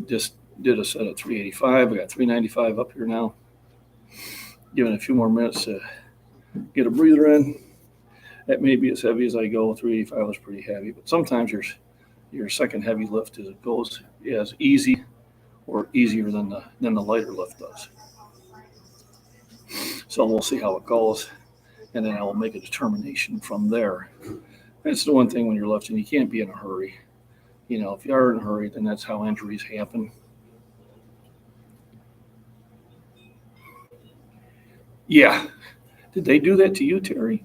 Just did a set of 385. I got 395 up here now. Giving a few more minutes to get a breather in. That may be as heavy as I go. 385 was pretty heavy, but sometimes your second heavy lift goes as easy or easier than the lighter lift does. So we'll see how it goes, and then I will make a determination from there. That's the one thing when you're lifting, you can't be in a hurry. If you are in a hurry, then that's how injuries happen. Yeah. Did they do that to you, Terry?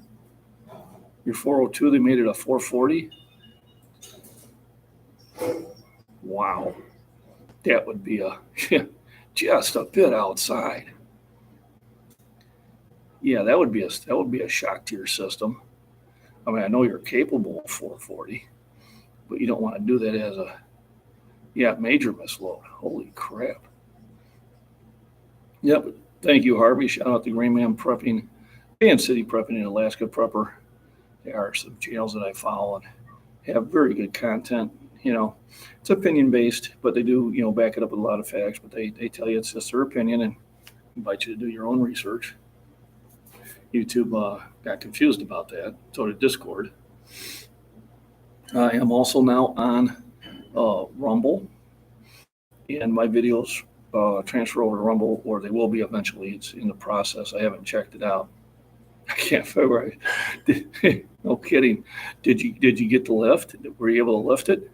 Your 402, they made it a 440? Wow. That would be just a bit outside. Yeah, that would be a shock to your system. I mean, I know you're capable of 440, but you don't want to do that as a major misload. Holy crap. Yep. Thank you, Harvey. Shout out to Green Man Prepping and City Prepping in Alaska Prepper. There are some channels that I follow and have very good content. It's opinion based, but they do, back it up with a lot of facts, but they tell you it's just their opinion and invite you to do your own research. YouTube got confused about that. So did Discord. I am also now on Rumble, and my videos transfer over to Rumble, or they will be eventually. It's in the process. I haven't checked it out. I can't figure out. No kidding. Did you get the lift? Were you able to lift it?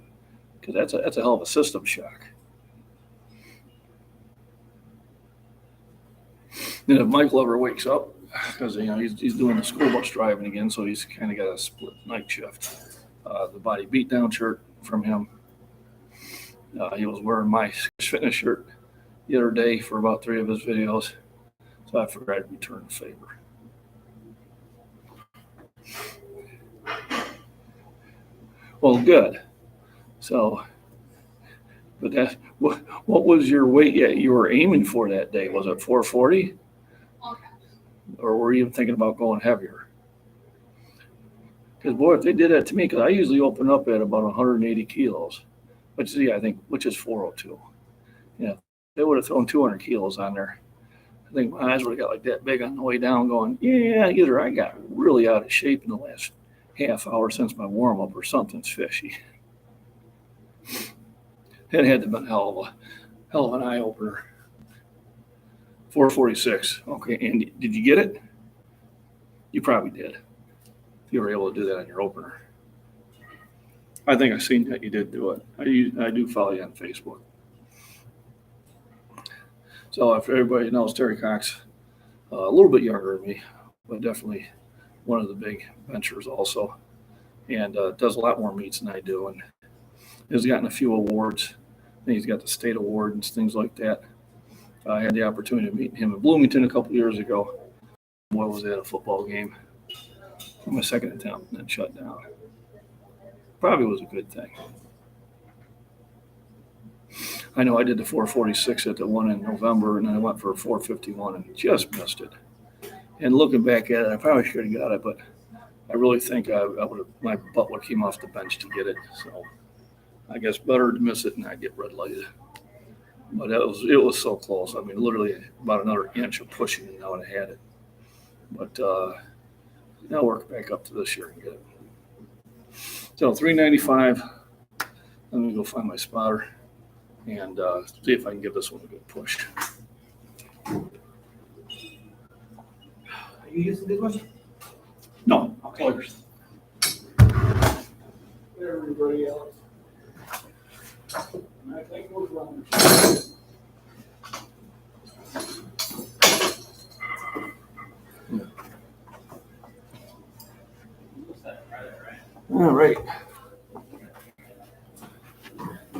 Because that's a hell of a system shock. And if Michael ever wakes up, because he's doing the school bus driving again, so he's kind of got a split night shift. The body beatdown shirt from him. He was wearing my fitness shirt the other day for about 3 of his videos, so I figured I'd return the favor. Well, good. So, but what was your weight you were aiming for that day? Was it 440? Or were you even thinking about going heavier? Because, boy, if they did that to me, because I usually open up at about 180 kilos, which is 402. Yeah, they would have thrown 200 kilos on there. I think my eyes would have got like that big on the way down going, yeah, either I got really out of shape in the last half hour since my warm up or something's fishy. It had to have been a hell of an eye opener. 446. Okay, and did you get it? You probably did. If you were able to do that on your opener. I think I've seen that you did do it. I do follow you on Facebook. So if everybody knows, Terry Cox, a little bit younger than me, but definitely one of the big benchers also, and does a lot more meets than I do, and has gotten a few awards. I think he's got the state award and things like that. I had the opportunity to meet him in Bloomington a couple years ago. What was at a football game? My second attempt, and then shut down. Probably was a good thing. I know I did the 446 at the one in November, and then I went for a 451 and just missed it. And looking back at it, I probably should have got it, but I really think I would have, my butt would have came off the bench to get it. So I guess better to miss it and not get red lighted. But it was so close. I mean, literally about another inch of pushing, and I would have had it. But I'll work back up to this year and get it. So 395. Let me go find my spotter and see if I can give this one a good push. Are you using this one? No, Okay. players. Everybody else. I think we're wrong. All right.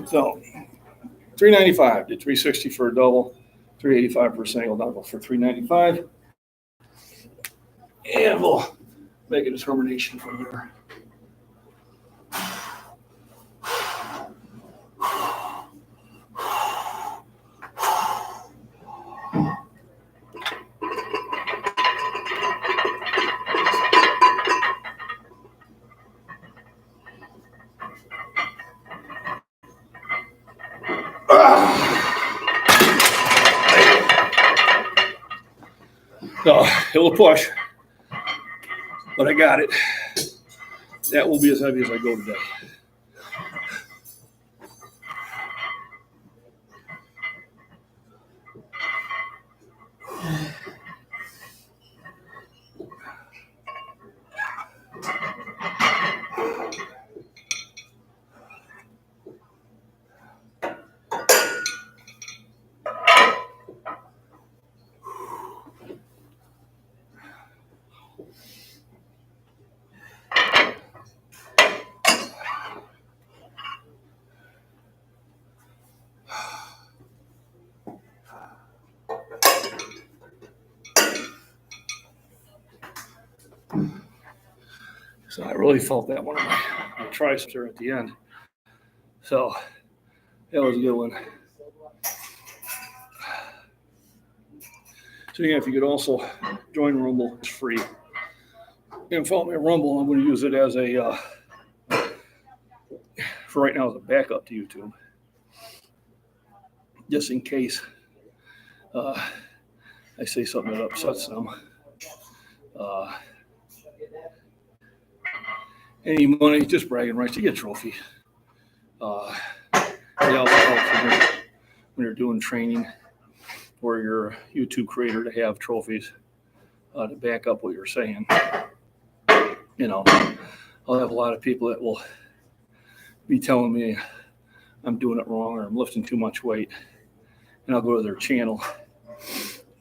So 395, did 360 for a double, 385 for a single, double for 395. And we'll make a determination from there. So it will push, but I got it. That will be as heavy as I go today. So I really felt that one of my triceps there at the end. So that was a good one. So yeah, if you could also join Rumble, it's free. And follow me on Rumble. I'm going to use it as a, for right now, as a backup to YouTube. Just in case I say something that upsets them. Any money, just bragging rights, you get a trophy. It also helps when you're doing training or you're a YouTube creator to have trophies to back up what you're saying. You know, I'll have a lot of people that will be telling me I'm doing it wrong or I'm lifting too much weight. And I'll go to their channel.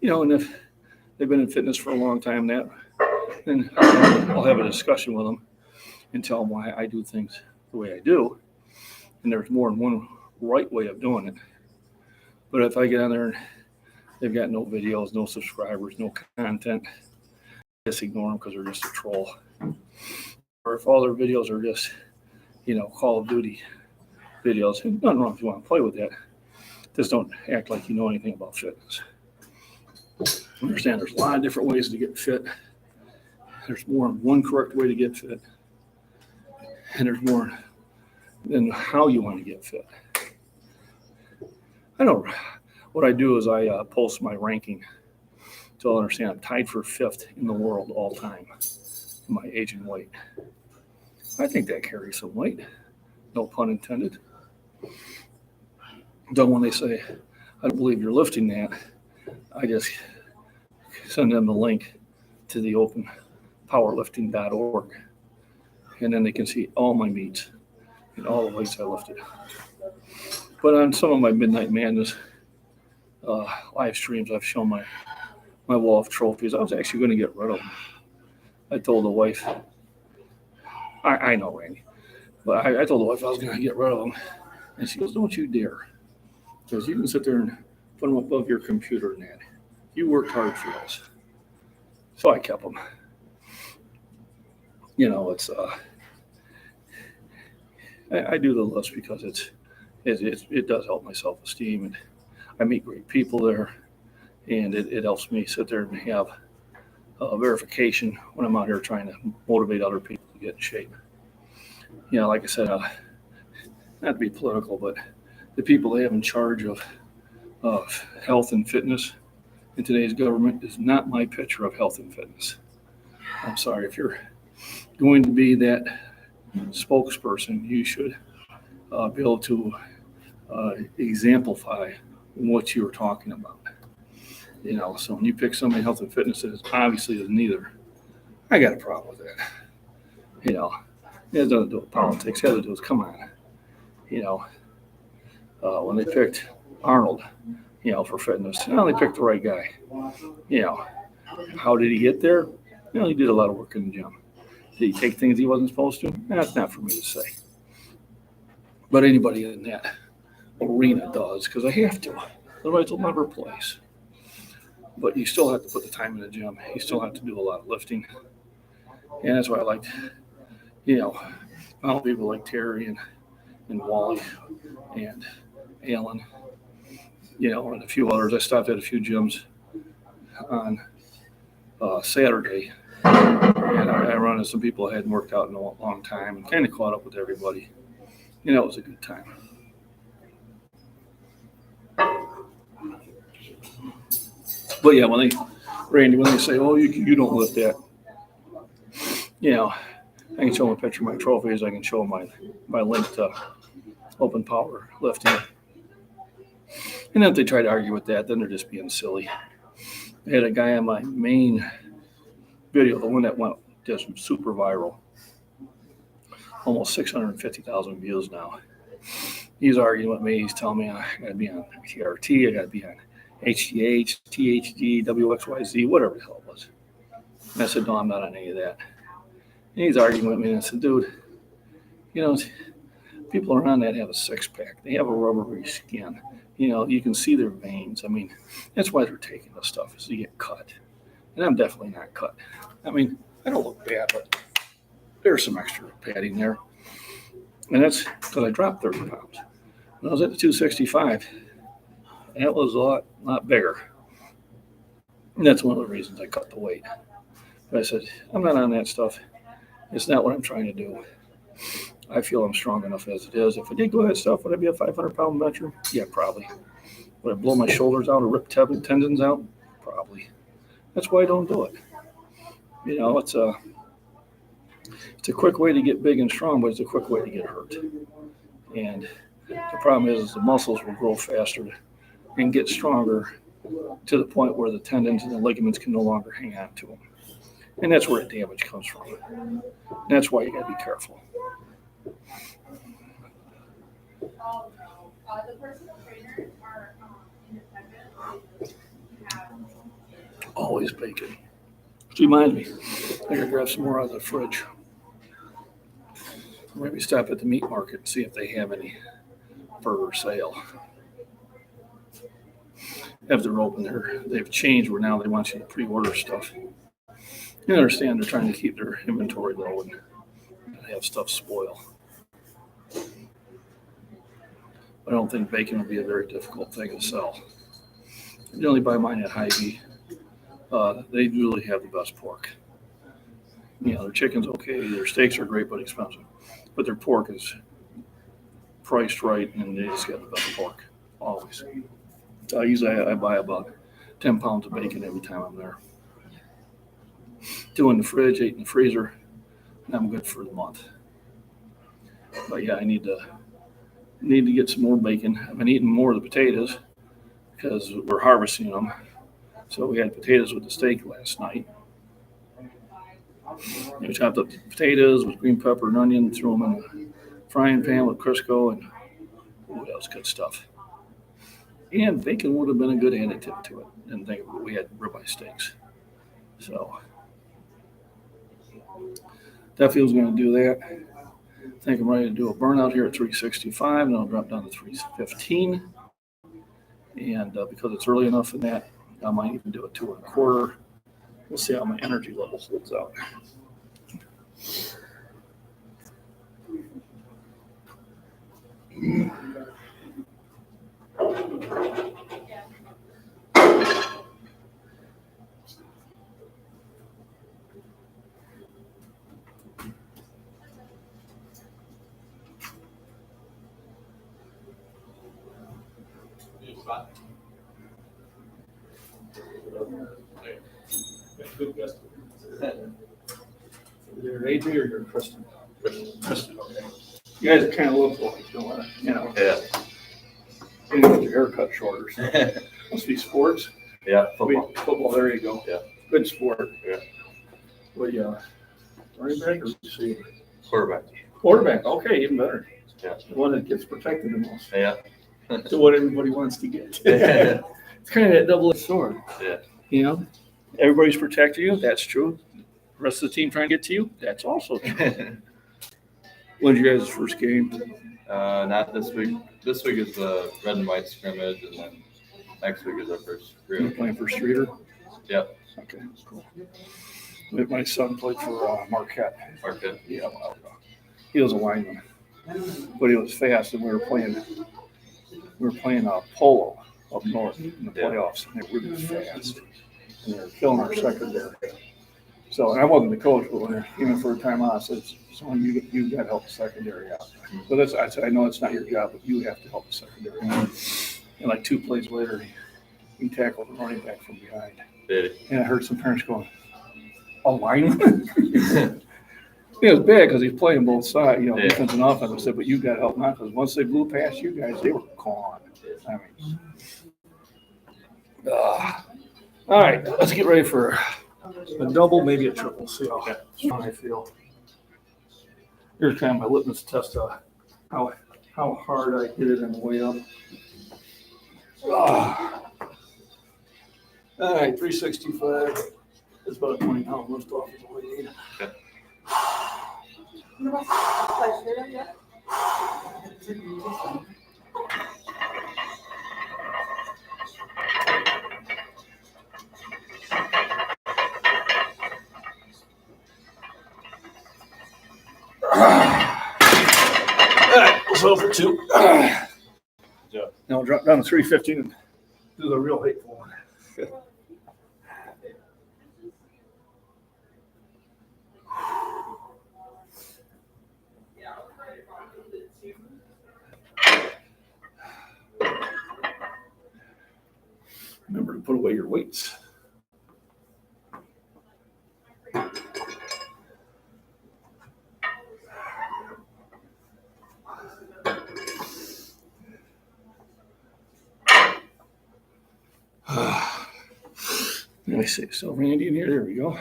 You know, and if they've been in fitness for a long time, then I'll have a discussion with them and tell them why I do things the way I do. And there's more than one right way of doing it. But if I get on there and they've got no videos, no subscribers, no content, I just ignore them because they're just a troll. Or if all their videos are just, you know, Call of Duty videos, and nothing wrong if you want to play with that. Just don't act like you know anything about fitness. Understand there's a lot of different ways to get fit. There's more than one correct way to get fit. And there's more than how you want to get fit. I know what I do is I post my ranking to understand I'm tied for 5th in the world all time in my age and weight. I think that carries some weight, no pun intended. Don't when they say, I don't believe you're lifting that, I just send them the link to the openpowerlifting.org, and then they can see all my meets and all the weights I lifted. But on some of my Midnight Madness live streams, I've shown my wall of trophies. I was actually going to get rid of them. I told the wife, I know, Randy, but I told the wife I was going to get rid of them. And she goes, don't you dare. Because you can sit there and put them above your computer and that. You worked hard for those. So I kept them. You know, it's I do the list because it does help my self-esteem, and I meet great people there, and it helps me sit there and have verification when I'm out here trying to motivate other people to get in shape. You know, like I said, not to be political, but the people they have in charge of health and fitness in today's government is not my picture of health and fitness. I'm sorry, if you're going to be that spokesperson, you should be able to exemplify what you were talking about. You know, so when you pick somebody health and fitness that is obviously neither, I got a problem with that. You know, it has nothing to do with politics. It has to do with, come on. You know, when they picked Arnold, you know, for fitness, they picked the right guy. You know, how did he get there? You know, he did a lot of work in the gym. Did he take things he wasn't supposed to? That's not for me to say. But anybody in that arena does, because I have to. Otherwise, they'll never place. But you still have to put the time in the gym. You still have to do a lot of lifting. And that's why I liked, you know, all people like Terry and Wally and Alan, you know, and a few others. I stopped at a few gyms on Saturday, and I run into some people I hadn't worked out in a long time and kind of caught up with everybody. You know, it was a good time. But yeah, Randy, when they say, "Oh, you don't lift that," you know, I can show them a picture of my trophies. I can show them my link to open power lifting. And if they try to argue with that, then they're just being silly. I had a guy on my main video, the one that went just super viral, almost 650,000 views now. He's arguing with me. He's telling me I got to be on TRT, I got to be on HGH, THD, WXYZ, whatever the hell it was. And I said, no, I'm not on any of that. And he's arguing with me, and I said, dude, you know, people around that have a six-pack. They have a rubbery skin. You know, you can see their veins. I mean, that's why they're taking this stuff, is to get cut. And I'm definitely not cut. I mean, I don't look bad, but there's some extra padding there. And that's because I dropped 30 pounds. When I was at the 265, that was a lot bigger. And that's one of the reasons I cut the weight. But I said, I'm not on that stuff. It's not what I'm trying to do. I feel I'm strong enough as it is. If I did go that stuff, would I be a 500-pound bencher? Yeah, probably. Would I blow my shoulders out or rip tendons out? Probably. That's why I don't do it. You know, it's a quick way to get big and strong, but it's a quick way to get hurt. And the problem is the muscles will grow faster and get stronger to the point where the tendons and the ligaments can no longer hang on to them. And that's where the damage comes from. And that's why you got to be careful. The personal trainers are independent. Always bacon. Which reminds me, I gotta grab some more out of the fridge. Maybe stop at the meat market and see if they have any for sale. If they're open there, they've changed where now they want you to pre-order stuff. You understand they're trying to keep their inventory low and have stuff spoil. I don't think bacon would be a very difficult thing to sell. I generally buy mine at Hy-Vee. They really have the best pork. You know, their chicken's okay, their steaks are great but expensive. But their pork is priced right, and they just got the best pork, always. So usually I buy about 10 pounds of bacon every time I'm there. 2 in the fridge, 8 in the freezer, and I'm good for the month. But yeah, I need to get some more bacon. I've been eating more of the potatoes because we're harvesting them. So we had potatoes with the steak last night. We chopped up the potatoes with green pepper and onion, threw them in the frying pan with Crisco, and that was good stuff. And bacon would have been a good additive to it. Didn't think we had ribeye steaks. So definitely was going to do that. I think I'm ready to do a burnout here at 365, and I'll drop down to 315. And because it's early enough in that, I might even do a 2 1/4. We'll see how my energy level holds out. Good guess. You're Adrian or you're Kristen? Kristen, okay. You guys kind of look like, you know. Yeah. You get your hair cut shorter. So. Must be sports. Yeah, football. Football, there you go. Yeah. Good sport. Yeah. What do you, running back or receiver? Quarterback. Quarterback, okay, even better. Yeah. The one that gets protected the most. Yeah. To what everybody wants to get. Yeah. It's kind of that double-edged sword. Yeah. You know, everybody's protecting you. That's true. The rest of the team trying to get to you. That's also true. When's your guys' first game? Not this week. This week is the red and white scrimmage, and then next week is our first You're real. playing for Streeter? Yep. Okay, cool. My son played for Marquette. Market. Yeah, well, he was a lineman, but he was fast, and we were playing polo up north in the playoffs, and they were really fast, and they were killing our secondary. So, and I wasn't the coach, but when they came in for a timeout, I said, "Son, you got to help the secondary out." But I said, "I know it's not your job, but you have to help the secondary." And like 2 plays later, he tackled the running back from behind, and I heard some parents going, "A lineman?" It was bad because he's playing both sides, you know, defense and offense. I said, but you got to help them out because once they blew past you guys, they were gone. I mean, all right, let's get ready for a double, maybe a triple. See how strong I feel. Here's kind of my litmus test of how hard I hit it on the way up. All right, 365. It's about a 20-pound lift off is what we need. So for 2. Now we'll drop down to 315 and do the real hateful one. Remember to put away your weights. Let me see. So Randy in here. There we go.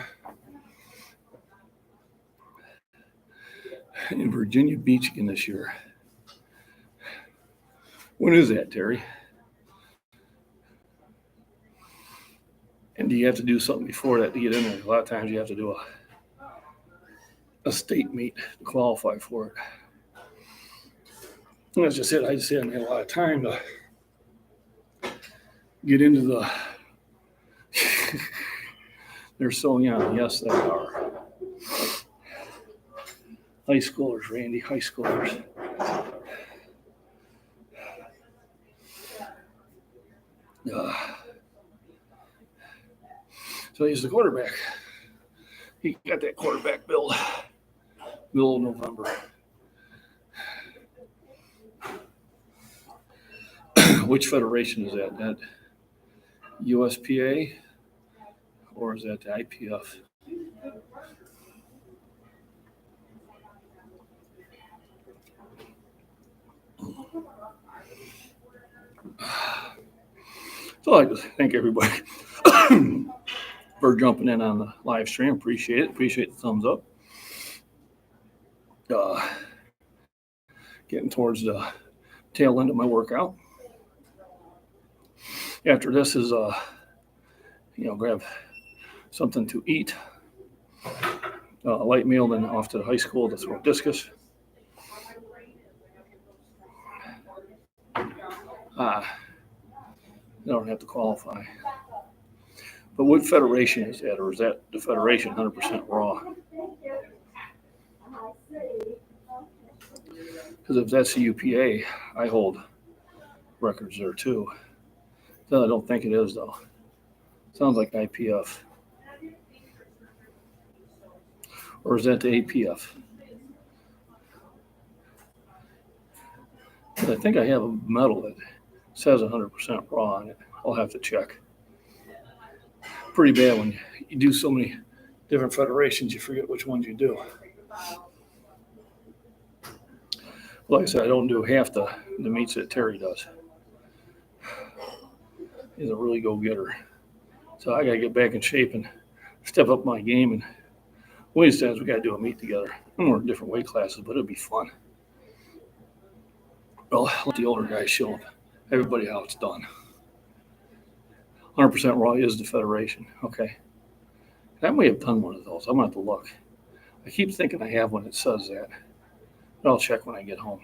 In Virginia Beach again this year. When is that, Terry? And do you have to do something before that to get in there? A lot of times you have to do a state meet to qualify for it. And that's just it. I just haven't had a lot of time to get into the. They're so young. Yes, they are. High schoolers, Randy. High schoolers. So he's the quarterback. He got that quarterback build middle of November. Which federation is that? USPA, or is that the IPF? So I'd like to thank everybody for jumping in on the live stream. Appreciate it. Appreciate the thumbs up. Getting towards the tail end of my workout. After this is, grab something to eat. A light meal, then off to the high school to throw discus. I don't have to qualify. But what federation is that, or is that the federation 100% raw? Because if that's the UPA, I hold records there too. No, I don't think it is though. Sounds like IPF. Or is that the APF? I think I have a medal that says 100% raw on it. I'll have to check. Pretty bad when you do so many different federations, you forget which ones you do. Like I said, I don't do half the meets that Terry does. He's a really go-getter. So I got to get back in shape and step up my game. And one of these times we got to do a meet together. And we're in different weight classes, but it'll be fun. Well, let the older guys show everybody how it's done. 100% raw is the federation. Okay. I may have done one of those. I'm going to have to look. I keep thinking I have one that says that. But I'll check when I get home.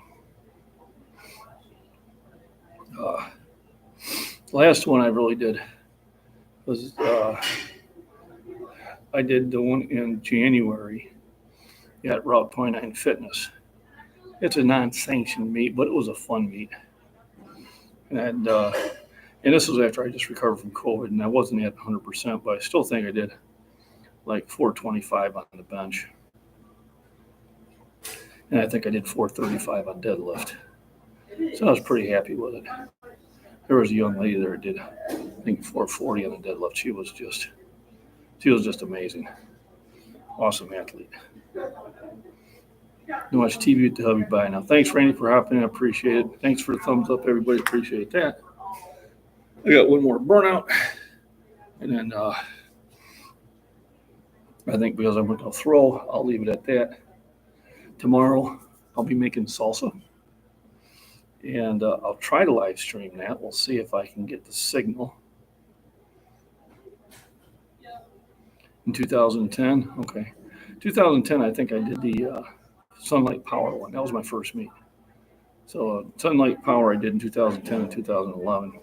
The last one I really did was I did the one in January at Route 29 Fitness. It's a non-sanctioned meet, but it was a fun meet. And this was after I just recovered from COVID, and I wasn't at 100%, but I still think I did like 425 on the bench. And I think I did 435 on deadlift. So I was pretty happy with it. There was a young lady there that did, I think, 440 on the deadlift. She was just amazing. Awesome athlete. You watch TV at the hubby by now. Thanks, Randy, for hopping in. I appreciate it. Thanks for the thumbs up, everybody. Appreciate that. I got one more burnout. And then I think because I'm going to throw, I'll leave it at that. Tomorrow, I'll be making salsa. And I'll try to live stream that. We'll see if I can get the signal. In 2010, okay. 2010, I think I did the Sunlight Power one. That was my first meet. So Sunlight Power I did in 2010 and 2011.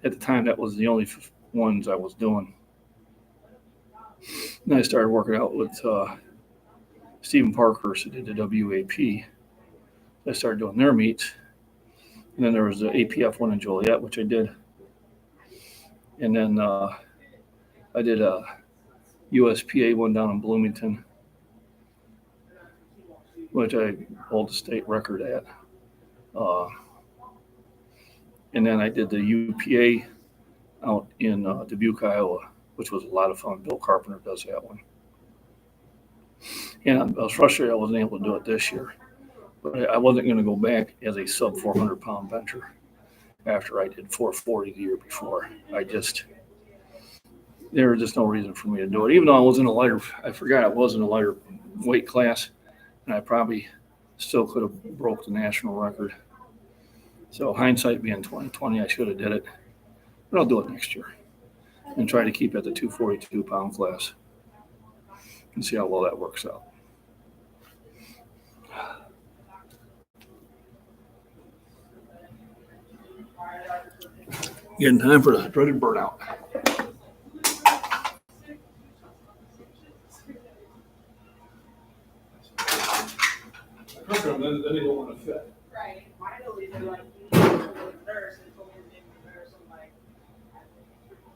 At the time, that was the only ones I was doing. And I started working out with Stephen Parkhurst, who did the WAP. I started doing their meets. And then there was the APF one in Joliet, which I did. And then I did a USPA one down in Bloomington, which I hold the state record at. And then I did the UPA out in Dubuque, Iowa, which was a lot of fun. Bill Carpenter does that one. And I was frustrated I wasn't able to do it this year. But I wasn't going to go back as a sub 400-pound bencher after I did 440 the year before. There was just no reason for me to do it. Even though I was in I forgot I was in a lighter weight class, and I probably still could have broke the national record. So hindsight being 2020, I should have did it. But I'll do it next year and try to keep at the 242-pound class and see how well that works out. Getting time for the dreaded burnout. Then they don't want to fit. Right. Mine always are like, you know, the nurse and told me to name the nurse. I'm like,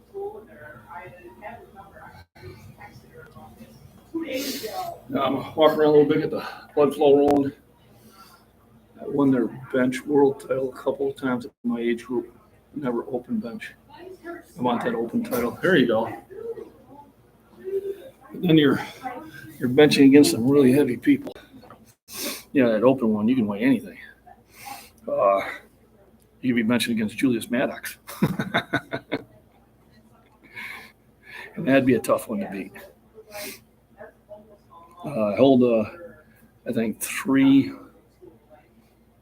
school with her. I didn't have his number. I texted her about this 2 days ago. Now I'm walking around a little bit, get the blood flow rolling. I won their bench world title a couple of times in my age group. Never open bench. I want that open title. There you go. And then you're benching against some really heavy people. Yeah, that open one, you can weigh anything. You could be benching against Julius Maddox. And that'd be a tough one to beat. I hold, I think, 3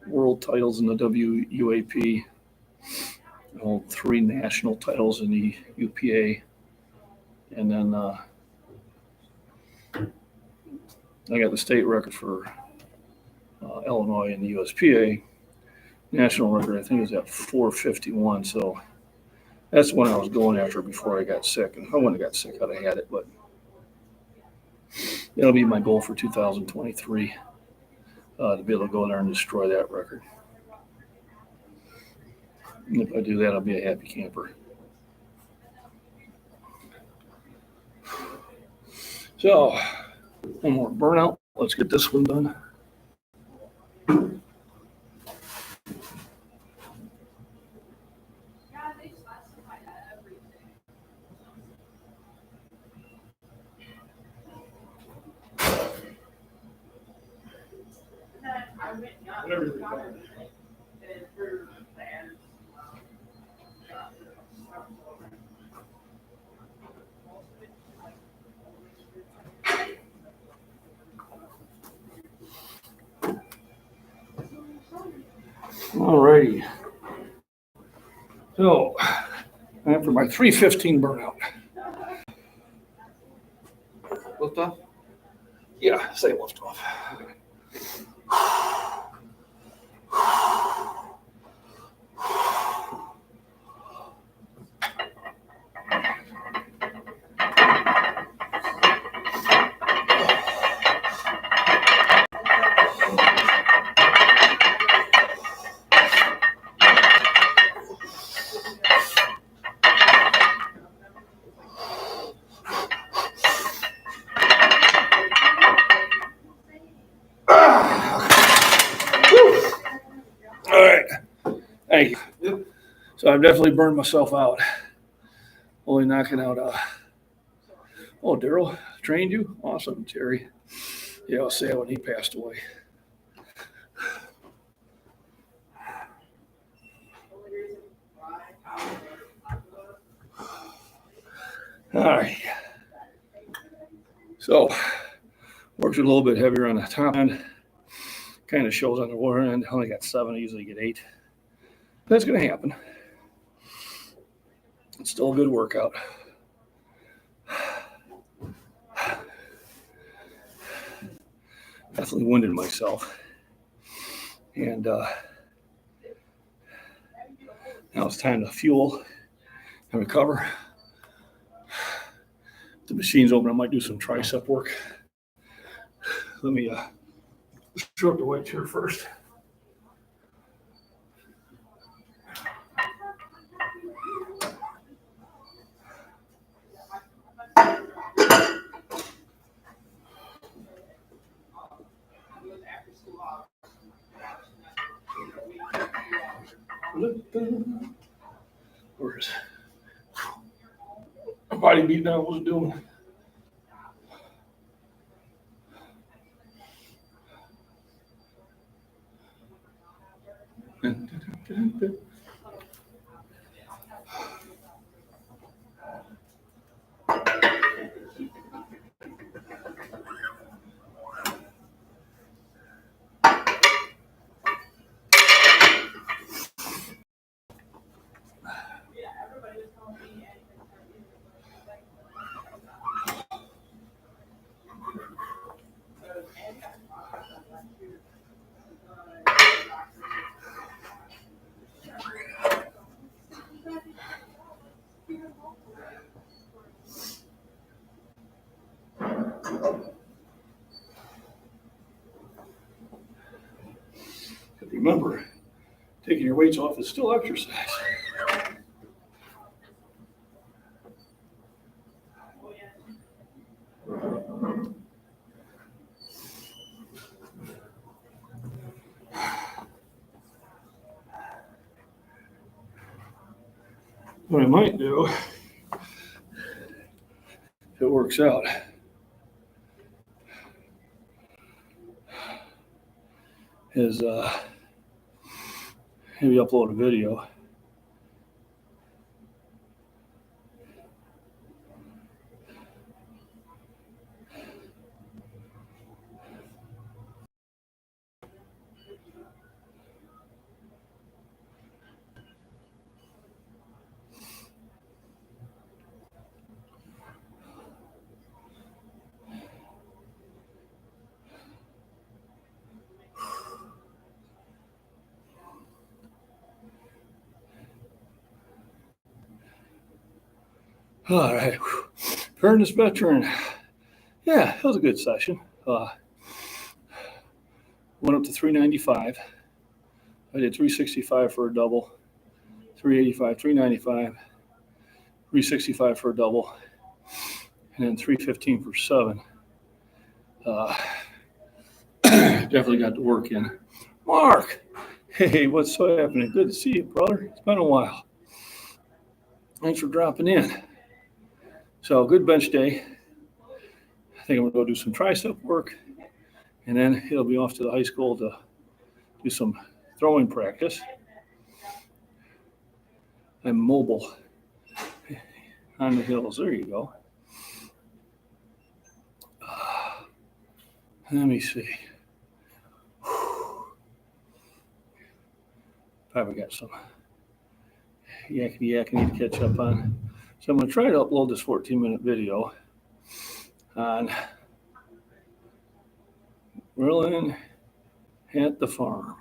world titles in the WUAP. I hold 3 national titles in the UPA. And then I got the state record for Illinois in the USPA. National record, I think, is at 451. So that's when I was going after before I got sick. And if I wouldn't have got sick, I'd have had it. But that'll be my goal for 2023, to be able to go there and destroy that record. And if I do that, I'll be a happy camper. So, one more burnout. Let's get this one done. Alrighty. So, after my 315 burnout. Lift off? Yeah, say lift off. All right. Thank you. So I've definitely burned myself out. Only knocking out. Oh, Daryl trained you? Awesome, Jerry. Yeah, I'll say that when he passed away. All right. So, works a little bit heavier on the top end. Kind of shows on the lower end. I only got 7. I usually get 8. That's going to happen. It's still a good workout. Definitely winded myself. And now it's time to fuel and recover. The machine's open. I might do some tricep work. Let me stroke the weights here first. Where's my body beat down? What was it doing? Remember, taking your weights off is still exercise. what I might do, if it works out, is maybe upload a video. All right. Fairness veteran. Yeah, it was a good session. Went up to 395. I did 365 for a double, 385, 395, 365 for a double, and then 315 for 7. Definitely got to work in. Mark, hey, what's so happening? Good to see you, brother. It's been a while. Thanks for dropping in. So, good bench day. I think I'm going to go do some tricep work, and then he'll be off to the high school to do some throwing practice. I'm mobile on the hills. There you go. Let me see. Probably got some yakety I need to catch up on. So I'm going to try to upload this 14-minute video on grilling at the farm.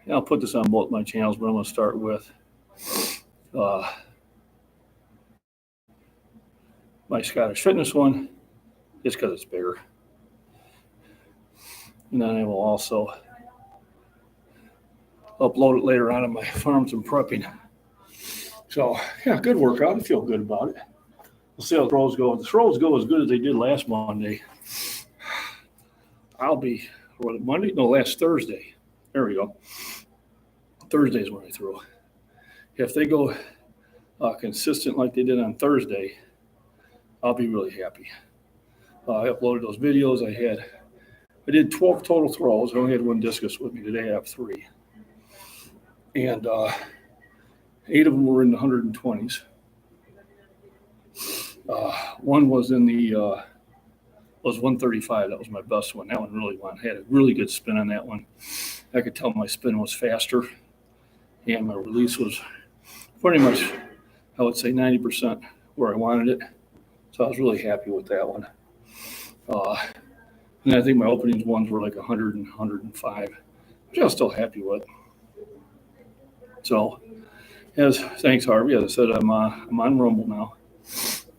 I'll put this on both my channels, but I'm going to start with my Scottish Fitness one, just because it's bigger. And then I will also upload it later on my farms and prepping. So, yeah, good workout. I feel good about it. We'll see how the throws go. If the throws go as good as they did last Monday, I'll be, or Monday? No, last Thursday. There we go. Thursday's when I threw. If they go consistent like they did on Thursday, I'll be really happy. I uploaded those videos. I did 12 total throws. I only had one discus with me. Today I have 3. And 8 of them were in the 120s. One was in the was 135. That was my best one. That one really won. I had a really good spin on that one. I could tell my spin was faster, and my release was pretty much, I would say, 90% where I wanted it. So I was really happy with that one. And I think my openings ones were like 100 and 105, which I was still happy with. So, thanks, Harvey. As I said, I'm on Rumble now.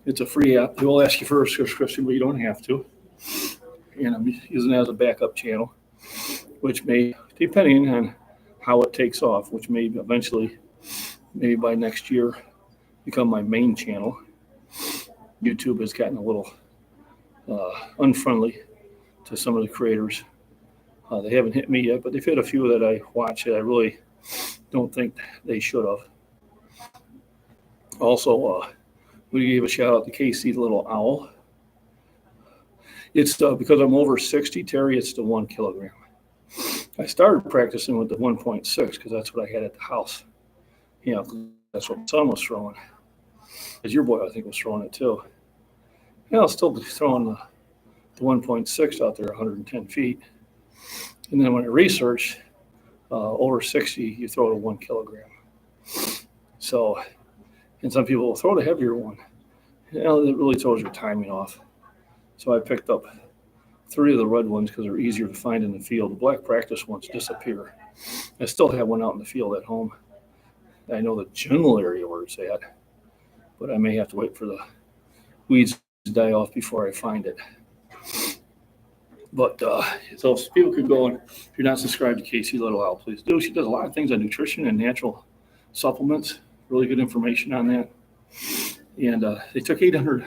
It's a free app. They will ask you for a subscription, but you don't have to. And I'm using it as a backup channel, which may, depending on how it takes off, which may eventually, maybe by next year, become my main channel. YouTube has gotten a little unfriendly to some of the creators. They haven't hit me yet, but they've hit a few that I watch that I really don't think they should have. Also, we gave a shout out to Casey the Little Owl. It's because I'm over 60, Terry, it's the 1 kilogram. I started practicing with the 1.6 because that's what I had at the house. You know, that's what my son was throwing. As your boy, I think, was throwing it too. Yeah, I'll still be throwing the 1.6 out there 110 feet. And then when I researched, over 60, you throw to 1 kilogram. So, and some people will throw the heavier one. You know, it really throws your timing off. So I picked up 3 of the red ones because they're easier to find in the field. The black practice ones disappear. I still have one out in the field at home. I know the general area where it's at, but I may have to wait for the weeds to die off before I find it. But so if people could go, and if you're not subscribed to Casey Little Owl, please do. She does a lot of things on nutrition and natural supplements. Really good information on that. And they took 800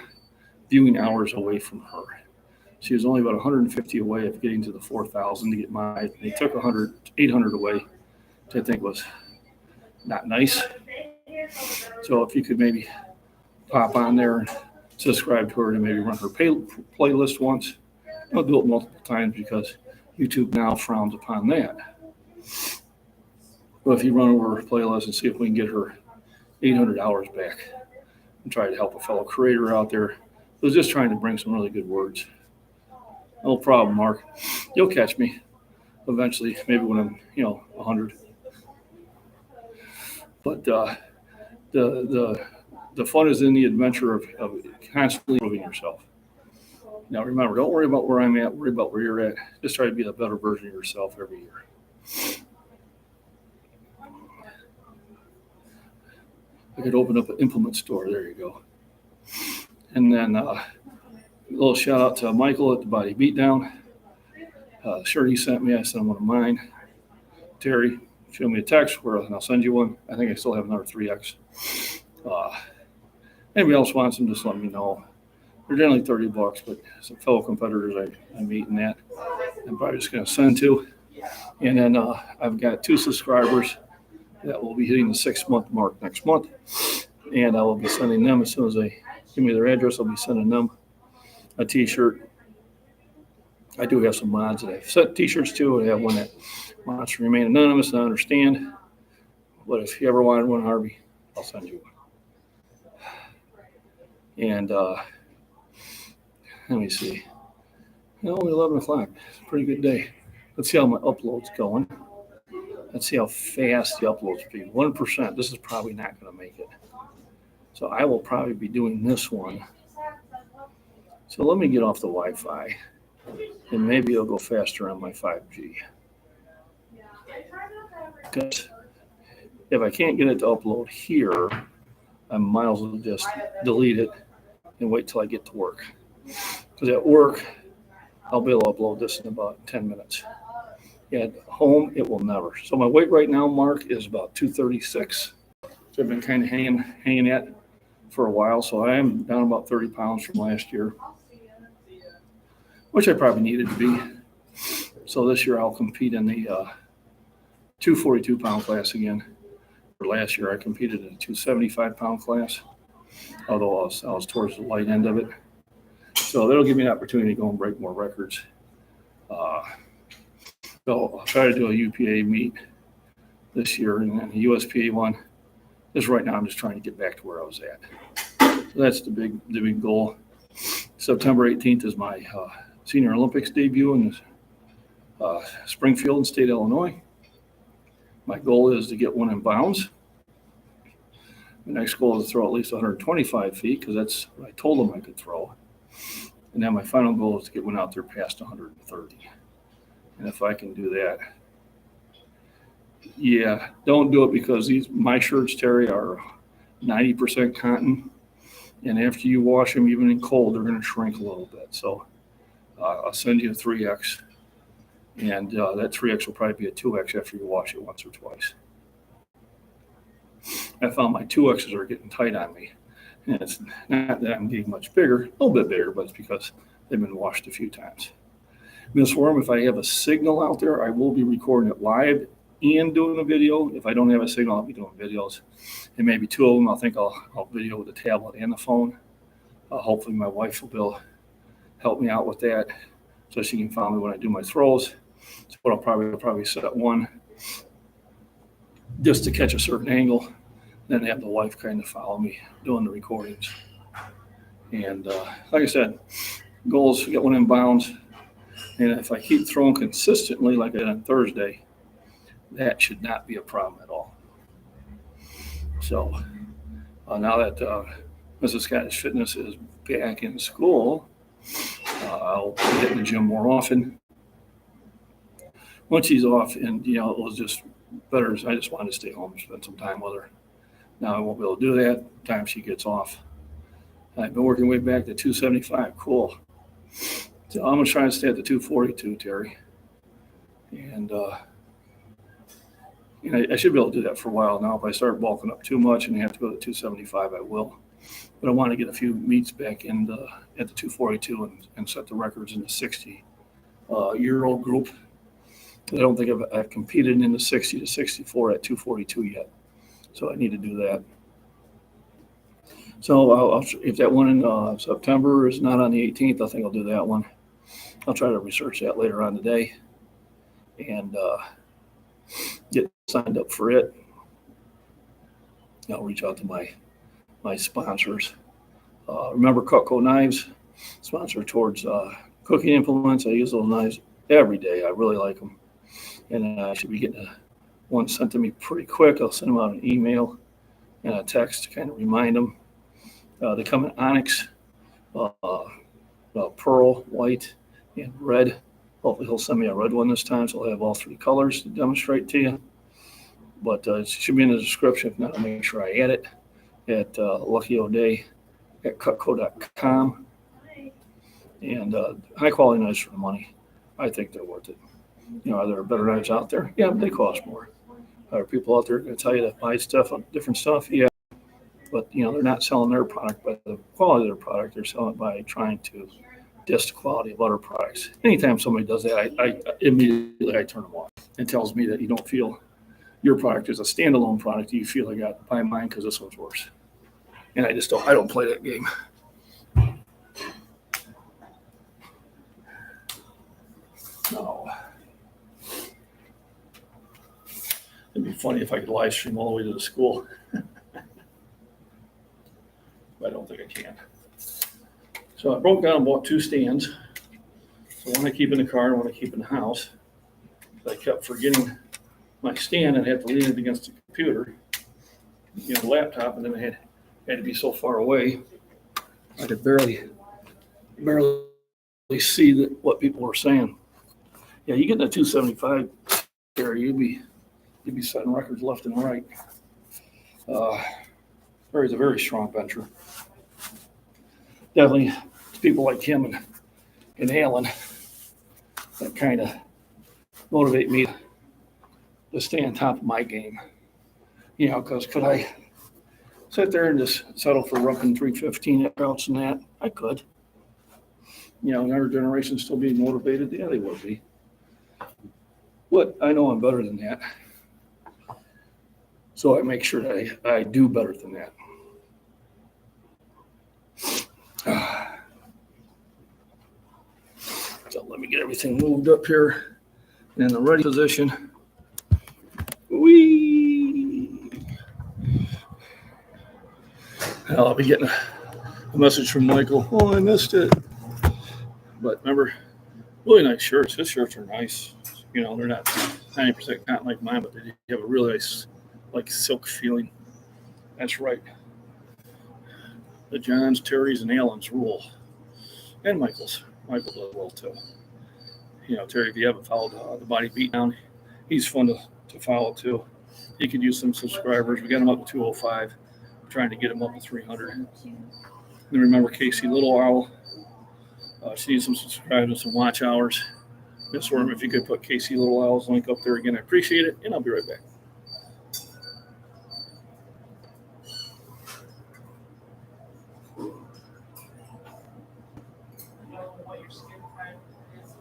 viewing hours away from her. She was only about 150 away of getting to the 4,000 to get mine. They took 800 away, which I think was not nice. So if you could maybe pop on there and subscribe to her and maybe run her playlist once. I'll do it multiple times because YouTube now frowns upon that. But if you run over her playlist and see if we can get her 800 hours back and try to help a fellow creator out there who's just trying to bring some really good words. No problem, Mark. You'll catch me eventually, maybe when I'm, 100. But the fun is in the adventure of constantly improving yourself. Now remember, don't worry about where I'm at, worry about where you're at. Just try to be a better version of yourself every year. I could open up an implement store. There you go. And then a little shout out to Michael at the Body Beatdown. Shirt he sent me, I sent him one of mine. Terry, show me a text and I'll send you one. I think I still have another 3X. Anybody else wants them, just let me know. They're generally $30, but some fellow competitors I meet in that, I'm probably just going to send to. And then I've got 2 subscribers that will be hitting the 6-month mark next month. And I will be sending them as soon as they give me their address. I'll be sending them a t-shirt. I do have some mods that I've sent t-shirts to. I have one that wants to remain anonymous, and I understand. But if you ever wanted one, Harvey, I'll send you one. And let me see. Only 11 o'clock. It's a pretty good day. Let's see how my upload's going. Let's see how fast the upload speed. 1%. This is probably not going to make it. So I will probably be doing this one. So let me get off the Wi-Fi, and maybe it'll go faster on my 5G. Because if I can't get it to upload here, I might as well just delete it and wait till I get to work. Because at work, I'll be able to upload this in about 10 minutes. At home, it will never. So my weight right now, Mark, is about 236. So I've been kind of hanging at for a while. So I am down about 30 pounds from last year, which I probably needed to be. So this year I'll compete in the 242-pound class again. For last year I competed in a 275-pound class, although I was towards the light end of it. So that'll give me an opportunity to go and break more records. So I'll try to do a UPA meet this year and then a USPA one. Just right now I'm just trying to get back to where I was at. So that's the big goal. September 18th is my Senior Olympics debut in Springfield in state Illinois. My goal is to get one in bounds. The next goal is to throw at least 125 feet because that's what I told them I could throw. And then my final goal is to get one out there past 130. And if I can do that, yeah, don't do it because my shirts, Terry, are 90% cotton. And after you wash them, even in cold, they're going to shrink a little bit. So I'll send you a 3X. And that 3X will probably be a 2X after you wash it once or twice. I found my 2Xs are getting tight on me. And it's not that I'm getting much bigger, a little bit bigger, but it's because they've been washed a few times. Miss Worm, if I have a signal out there, I will be recording it live and doing a video. If I don't have a signal, I'll be doing videos. And maybe 2 of them, I think I'll video with the tablet and the phone. Hopefully my wife will be able to help me out with that so she can follow me when I do my throws. So I'll probably set one just to catch a certain angle, then have the wife kind of follow me doing the recordings. And like I said, goal is to get one in bounds. And if I keep throwing consistently like I did on Thursday, that should not be a problem at all. So now that Mrs. Scottish Fitness is back in school, I'll be hitting the gym more often. Once she's off, and it was just better. I just wanted to stay home and spend some time with her. Now I won't be able to do that time she gets off. I've been working way back to 275. Cool. So I'm going to try to stay at the 242, Terry. And I should be able to do that for a while now. If I start bulking up too much and I have to go to 275, I will. But I want to get a few meets back at the 242 and set the records in the 60-year-old group. I don't think I've competed in the 60 to 64 at 242 yet. So I need to do that. So if that one in September is not on the 18th, I think I'll do that one. I'll try to research that later on today and get signed up for it. I'll reach out to my sponsors. Remember Cutco knives, sponsor towards cooking implements. I use those knives every day. I really like them, and I should be getting one sent to me pretty quick. I'll send them out an email and a text to kind of remind them. They come in onyx, pearl, white, and red. Hopefully he'll send me a red one this time, so I'll have all three colors to demonstrate to you. But it should be in the description. If not, I'll make sure I add it at Lucky O'Day at cutco.com. And high quality knives for the money. I think they're worth it. Are there better knives out there? Yeah, but they cost more. Are people out there going to tell you to buy stuff, different stuff? Yeah. But, they're not selling their product by the quality of their product. They're selling it by trying to diss the quality of other products. Anytime somebody does that, I immediately turn them off. It tells me that you don't feel your product is a standalone product. You feel I got to buy mine because this one's worse. And I don't play that game. No. It'd be funny if I could live stream all the way to the school. But I don't think I can. So I broke down and bought two stands. So one I keep in the car and one I keep in the house. I kept forgetting my stand and had to lean it against the computer, the laptop, and then I had to be so far away I could barely see what people were saying. Yeah, you get in a 275 there, you'd be setting records left and right. Barry's a very strong bencher. Definitely, it's people like him and Alan that kind of motivate me to stay on top of my game. Because could I sit there and just settle for roughing 315 outs and that? I could. Another generation still being motivated. Yeah, they would be. But I know I'm better than that. So I make sure that I do better than that. So let me get everything moved up here in the ready position. Whee! I'll be getting a message from Michael. Oh, I missed it. But remember, really nice shirts. His shirts are nice. They're not 90% cotton like mine, but they have a really nice, like silk feeling. That's right. The Johns, Terrys, and Allens rule. And Michael's. Michael does well too. Terry, if you haven't followed the Body Beatdown, he's fun to follow too. He could use some subscribers. We got him up to 205. We're trying to get him up to 300. And remember Casey Little Owl. She needs some subscribers and some watch hours. Miss Worm, if you could put Casey Little Owl's link up there again, I appreciate it. And I'll be right back. What your skin type is.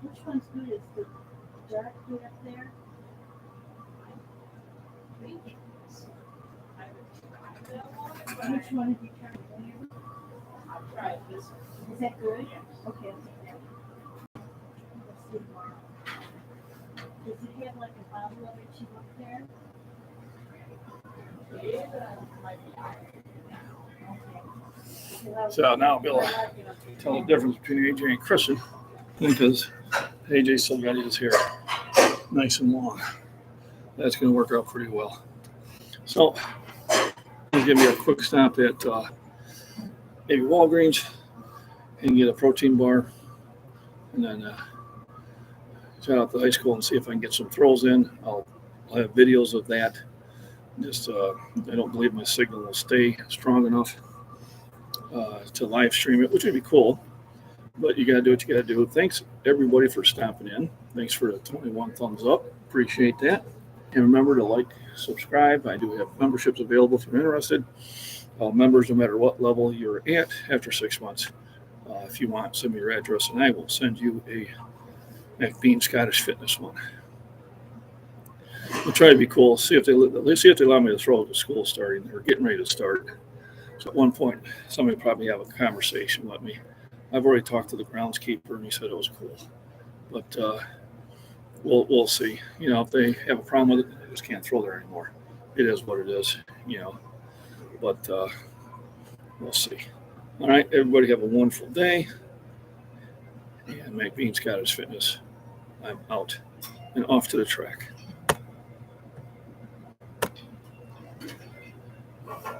Which one's good? Is the dark good up there? Which one have you tried? I've tried this one. Is that good? Okay, I'll take that. Let's see tomorrow. Does it have like a bottle of it cheap up there? So now I'll be able to tell the difference between AJ and Christian because AJ still got his hair nice and long. That's going to work out pretty well. So, give me a quick stop at maybe Walgreens and get a protein bar, and then shout out to high school and see if I can get some throws in. I'll have videos of that. Just I don't believe my signal will stay strong enough to live stream it, which would be cool. But you got to do what you got to do. Thanks everybody for stopping in. Thanks for the 21 thumbs up. Appreciate that. And remember to like, subscribe. I do have memberships available if you're interested. Members, no matter what level you're at after 6 months. If you want, send me your address and I will send you a MacBean Scottish Fitness one. We'll try to be cool. See if they allow me to throw at the school starting or getting ready to start. So at one point, somebody will probably have a conversation with me. I've already talked to the groundskeeper and he said it was cool. But we'll see. You know, if they have a problem with it, they just can't throw there anymore. It is what it is, you know. But we'll see. All right, everybody have a wonderful day. And MacBean Scottish Fitness, I'm out and off to the track.